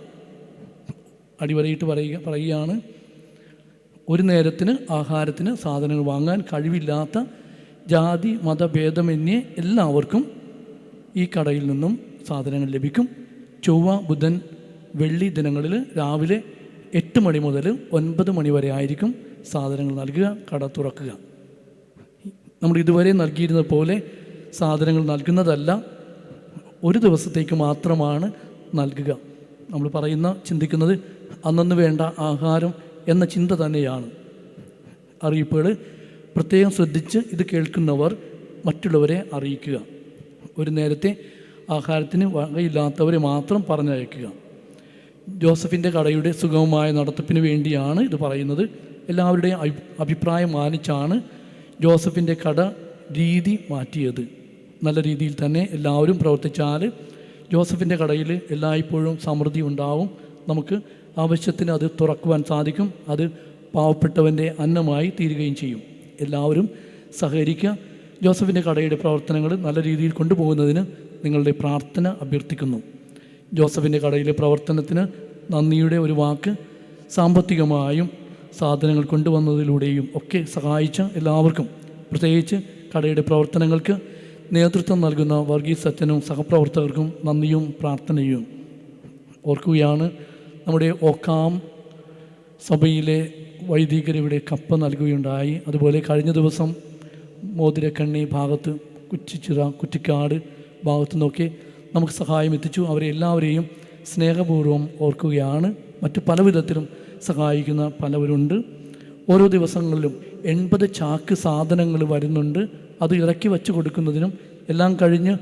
അടിവരയിട്ട് പറയുകയാണ്. ഒരു നേരത്തിന് ആഹാരത്തിന് സാധനങ്ങൾ വാങ്ങാൻ കഴിവില്ലാത്ത ജാതി മതഭേദമന്യേ എല്ലാവർക്കും ഈ കടയിൽ നിന്നും സാധനങ്ങൾ ലഭിക്കും. ചൊവ്വ, ബുധൻ, വെള്ളി ദിനങ്ങളിൽ രാവിലെ 8 മണി മുതൽ 9 മണി വരെ ആയിരിക്കും സാധനങ്ങൾ നൽകുക, കട തുറക്കുക. നമ്മൾ ഇതുവരെ നൽകിയിരുന്ന പോലെ സാധനങ്ങൾ നൽകുന്നതല്ല, ഒരു ദിവസത്തേക്ക് മാത്രമാണ് നൽകുക. നമ്മൾ ചിന്തിക്കുന്നത് അന്നന്ന് വേണ്ട ആഹാരം എന്ന ചിന്ത തന്നെയാണ്. അറിയിപ്പുകൾ പ്രത്യേകം ശ്രദ്ധിച്ച് ഇത് കേൾക്കുന്നവർ മറ്റുള്ളവരെ അറിയിക്കുക. ഒരു നേരത്തെ ആഹാരത്തിന് വകയില്ലാത്തവരെ മാത്രം പറഞ്ഞയക്കുക. ജോസഫിൻ്റെ കടയുടെ സുഗമമായ നടത്തിപ്പിന് വേണ്ടിയാണ് ഇത് പറയുന്നത്. എല്ലാവരുടെയും അഭിപ്രായം മാനിച്ചാണ് ജോസഫിൻ്റെ കട രീതി മാറ്റിയത്. നല്ല രീതിയിൽ തന്നെ എല്ലാവരും പ്രവർത്തിച്ചാൽ ജോസഫിൻ്റെ കടയിൽ എല്ലായ്പ്പോഴും സമൃദ്ധി ഉണ്ടാവും. നമുക്ക് ആവശ്യത്തിന് അത് തുറക്കുവാൻ സാധിക്കും. അത് പാവപ്പെട്ടവൻ്റെ അന്നമായി തീരുകയും ചെയ്യും. എല്ലാവരും സഹകരിക്കുക. ജോസഫിൻ്റെ കടയുടെ പ്രവർത്തനങ്ങൾ നല്ല രീതിയിൽ കൊണ്ടുപോകുന്നതിന് നിങ്ങളുടെ പ്രാർത്ഥന അഭ്യർത്ഥിക്കുന്നു. ജോസഫിൻ്റെ കടയിലെ പ്രവർത്തനത്തിന് നന്ദിയുടെ ഒരു വാക്ക്. സാമ്പത്തികമായും സാധനങ്ങൾ കൊണ്ടുവന്നതിലൂടെയും ഒക്കെ സഹായിച്ച എല്ലാവർക്കും, പ്രത്യേകിച്ച് കടയുടെ പ്രവർത്തനങ്ങൾക്ക് നേതൃത്വം നൽകുന്ന വർഗീസ് അച്ഛനും സഹപ്രവർത്തകർക്കും നന്ദിയും പ്രാർത്ഥനയും ഓർക്കുകയാണ്. നമ്മുടെ ഓക്കാം സഭയിലെ വൈദികർ ഇവിടെ കപ്പ നൽകുകയുണ്ടായി. അതുപോലെ കഴിഞ്ഞ ദിവസം മോതിരക്കണ്ണി ഭാഗത്ത്, കുറ്റിച്ചിറ, കുറ്റിക്കാട് ഭാഗത്തു നിന്നൊക്കെ നമുക്ക് സഹായം എത്തിച്ചു. അവരെ എല്ലാവരെയും സ്നേഹപൂർവ്വം ഓർക്കുകയാണ്. മറ്റു പല വിധത്തിലും സഹായിക്കുന്ന പലവരുണ്ട്. ഓരോ ദിവസങ്ങളിലും 80 ചാക്ക് സാധനങ്ങൾ വരുന്നുണ്ട്. അത് ഇറക്കി വച്ച് കൊടുക്കുന്നതിനും എല്ലാം കഴിഞ്ഞ്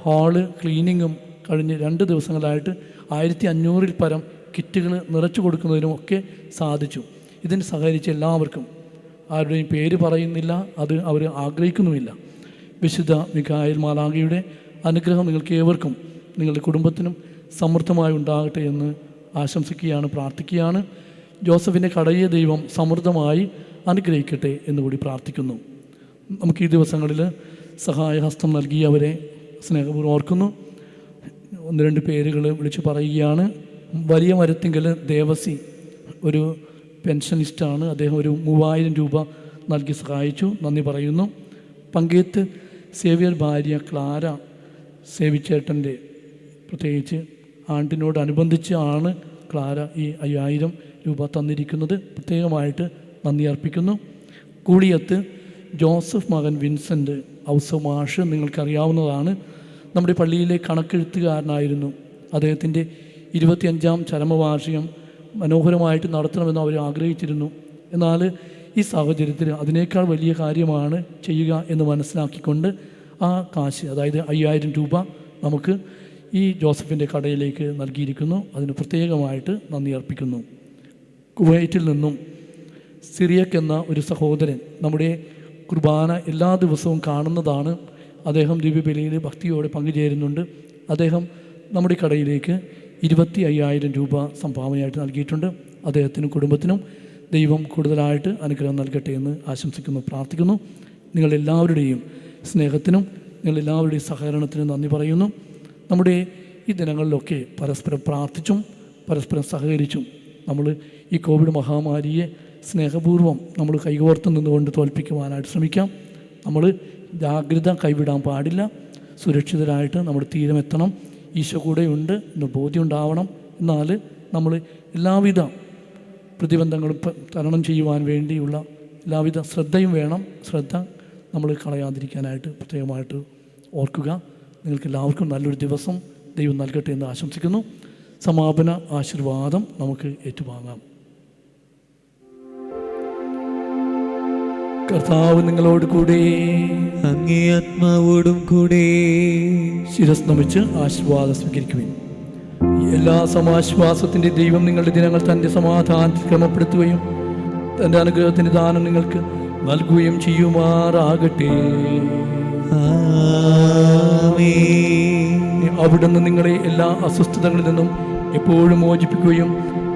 ഹാള് ക്ലീനിങ്ങും കഴിഞ്ഞ് 2 ദിവസങ്ങളായിട്ട് 1500-ൽ പരം കിറ്റുകൾ നിറച്ചു കൊടുക്കുന്നതിനും ഒക്കെ സാധിച്ചു. ഇതിന് സഹകരിച്ച എല്ലാവർക്കും ആരുടെയും പേര് പറയുന്നില്ല, അത് അവർ ആഗ്രഹിക്കുന്നുമില്ല. വിശുദ്ധ മിഖായേൽ മാലാഖയുടെ അനുഗ്രഹം നിങ്ങൾക്ക് ഏവർക്കും നിങ്ങളുടെ കുടുംബത്തിനും സമൃദ്ധമായി ഉണ്ടാകട്ടെ എന്ന് ആശംസിക്കുകയാണ്, പ്രാർത്ഥിക്കുകയാണ്. ജോസഫിൻ്റെ കടയെ ദൈവം സമൃദ്ധമായി അനുഗ്രഹിക്കട്ടെ എന്നുകൂടി പ്രാർത്ഥിക്കുന്നു. നമുക്ക് ഈ ദിവസങ്ങളിൽ സഹായഹസ്തം നൽകിയവരെ സ്നേഹപൂർവ്വം ഓർക്കുന്നു. 1-2 പേരുകൾ വിളിച്ച് പറയുകയാണ്. വലിയ മരത്തിങ്കൽ ദേവസി ഒരു പെൻഷനിസ്റ്റാണ്. അദ്ദേഹം ഒരു 3000 രൂപ നൽകി സഹായിച്ചു, നന്ദി പറയുന്നു. പങ്കേത്ത് സേവ്യർ ഭാര്യ ക്ലാര സേവിച്ചേട്ടൻ്റെ പ്രത്യേകിച്ച് ആണ്ടിനോടനുബന്ധിച്ച് ആണ് ക്ലാര ഈ 5000 രൂപ തന്നിരിക്കുന്നത്, പ്രത്യേകമായിട്ട് നന്ദി അർപ്പിക്കുന്നു. കൂളിയത്ത് ജോസഫ് മകൻ വിൻസെൻ്റ് ഔസമാഷ് നിങ്ങൾക്കറിയാവുന്നതാണ്. നമ്മുടെ പള്ളിയിലെ കണക്കെഴുത്തുകാരനായിരുന്നു. അദ്ദേഹത്തിൻ്റെ 25ാം ചരമവാർഷികം മനോഹരമായിട്ട് നടത്തണമെന്ന് അവർ ആഗ്രഹിച്ചിരുന്നു. എന്നാൽ ഈ സാഹചര്യത്തിൽ അതിനേക്കാൾ വലിയ കാര്യമാണ് ചെയ്യുക എന്ന് മനസ്സിലാക്കിക്കൊണ്ട് ആ കാശ്, അതായത് 5000 രൂപ നമുക്ക് ഈ ജോസഫിൻ്റെ കടയിലേക്ക് നൽകിയിരിക്കുന്നു. അതിന് പ്രത്യേകമായിട്ട് നന്ദി അർപ്പിക്കുന്നു. കുവൈറ്റിൽ നിന്നും സിറിയക്ക് എന്ന ഒരു സഹോദരൻ നമ്മുടെ കുർബാന എല്ലാ ദിവസവും കാണുന്നതാണ്. അദ്ദേഹം ദിവ്യബലിയിൽ ഭക്തിയോടെ പങ്കുചേരുന്നുണ്ട്. അദ്ദേഹം നമ്മുടെ കടയിലേക്ക് 25,000 രൂപ സംഭാവനയായിട്ട് നൽകിയിട്ടുണ്ട്. അദ്ദേഹത്തിനും കുടുംബത്തിനും ദൈവം കൂടുതലായിട്ട് അനുഗ്രഹം നൽകട്ടെ എന്ന് ആശംസിക്കുന്നു, പ്രാർത്ഥിക്കുന്നു. നിങ്ങളെല്ലാവരുടെയും സ്നേഹത്തിനും നിങ്ങളെല്ലാവരുടെയും സഹകരണത്തിനും നന്ദി പറയുന്നു. നമ്മുടെ ഈ ദിനങ്ങളിലൊക്കെ പരസ്പരം പ്രാർത്ഥിച്ചും പരസ്പരം സഹകരിച്ചും നമ്മൾ ഈ കോവിഡ് മഹാമാരിയെ സ്നേഹപൂർവ്വം നമ്മൾ കൈകോർത്ത് നിന്നുകൊണ്ട് തോൽപ്പിക്കുവാനായിട്ട് ശ്രമിക്കാം. നമ്മൾ ജാഗ്രത കൈവിടാൻ പാടില്ല. സുരക്ഷിതരായിട്ട് നമ്മൾ തീരമെത്തണം. ഈശോ കൂടെയുണ്ട് എന്ന് ബോധ്യം ഉണ്ടാവണം. എന്നാൽ നമ്മൾ എല്ലാവിധ പ്രതിബന്ധങ്ങളും തരണം ചെയ്യുവാൻ വേണ്ടിയുള്ള എല്ലാവിധ ശ്രദ്ധയും വേണം. ശ്രദ്ധ നമ്മൾ കളയാതിരിക്കാനായിട്ട് പ്രത്യേകമായിട്ട് ഓർക്കുക. നിങ്ങൾക്ക് എല്ലാവർക്കും നല്ലൊരു ദിവസം ദൈവം നൽകട്ടെ എന്ന് ആശംസിക്കുന്നു. സമാപന ആശീർവാദം നമുക്ക് ഏറ്റുവാങ്ങാം. കർത്താവ് നിങ്ങളോട് കൂടെ, അങ്ങേ ആത്മാവോടും കൂടെ. ശിരസ് നമിച്ച് ആശീർവാദം സ്വീകരിക്കുവിൻ. എല്ലാ സമാശ്വാസത്തിൻ്റെ ദൈവം നിങ്ങളുടെ ദിനങ്ങൾ തൻ്റെ സമാധാനത്തിൽ ക്രമപ്പെടുത്തുകയും തൻ്റെ അനുഗ്രഹത്തിൻ്റെ ദാനം നിങ്ങൾക്ക് നൽകുകയും ചെയ്യുമാറാകട്ടെ. അവിടുന്ന് നിങ്ങളെ എല്ലാ അസ്വസ്ഥതകളിൽ നിന്നും എപ്പോഴും മോചിപ്പിക്കുകയും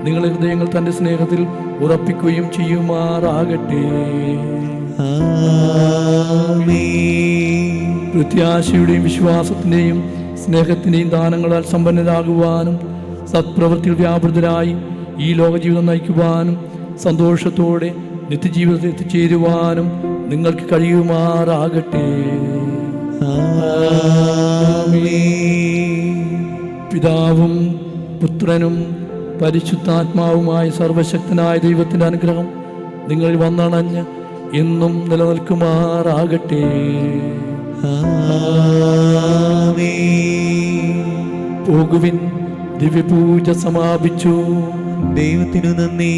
നിങ്ങളുടെ ഹൃദയങ്ങൾ തൻ്റെ സ്നേഹത്തിൽ ഉറപ്പിക്കുകയും ചെയ്യുമാറാകട്ടെ. പ്രത്യാശയുടെയും വിശ്വാസത്തിൻ്റെയും സ്നേഹത്തിൻ്റെയും ദാനങ്ങളാൽ സമ്പന്നരാകുവാനും സത്പ്രവൃത്തിയിൽ വ്യാപൃതരായി ഈ ലോകജീവിതം നയിക്കുവാനും സന്തോഷത്തോടെ നിത്യജീവിതത്തിൽ എത്തിച്ചേരുവാനും നിങ്ങൾക്ക് കഴിയുമാറാകട്ടെ. പിതാവും പുത്രനും പരിശുദ്ധാത്മാവുമായ സർവശക്തനായ ദൈവത്തിൻ്റെ അനുഗ്രഹം നിങ്ങളിൽ വന്നണഞ്ഞ് എന്നും നിലനിൽക്കുമാറാകട്ടെ. പോകുവിൻ, ദിവ്യപൂജ സമാപിച്ചു. ദൈവത്തിനു നന്ദി.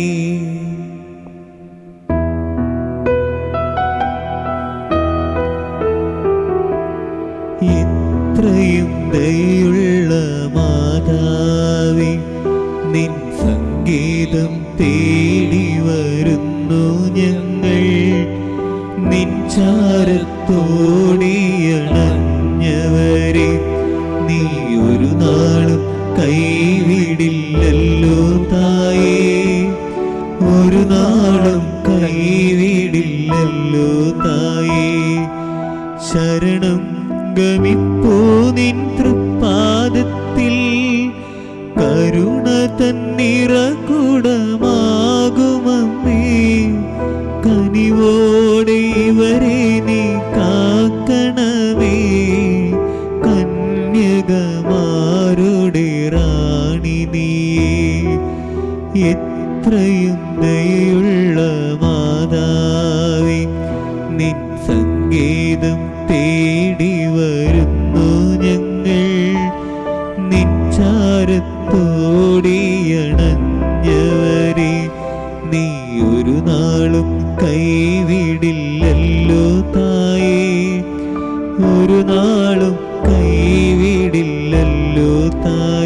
എത്രയും ദയുള്ള മാതാവേ, നിൻ സംഗീതം തേടി വരുന്നു ഞങ്ങൾ. നിൻ ചാരത്തോടിയണഞ്ഞവരെ നീ ഒരു നാളും കൈവിടില്ലല്ലോ തായേ, ഒരു നാളും കൈവിടില്ലല്ലോ തായേ. ശരണം ഗമിപ്പോ നിൻ തൃപ്പാദത്തിൽ, കരുണ തന്നിറകുടമാകുമമ്മേ. കനിവോടെ ഇവരെ നീ കാക്കണമേ, കന്യകമാരുടെ റാണി നീയേ. എത്രയും ദയുള്ള മാതാവേ, നിൻ സംഗീതം തേടി വരുന്നു ഞങ്ങൾ. നിൻ ചാരത്തോടിയണഞ്ഞവരെ നീ ഒരു നാളും കൈവിടില്ലല്ലോ തായേ, ഒരു നാളും കൈവിടില്ലല്ലോ തായേ.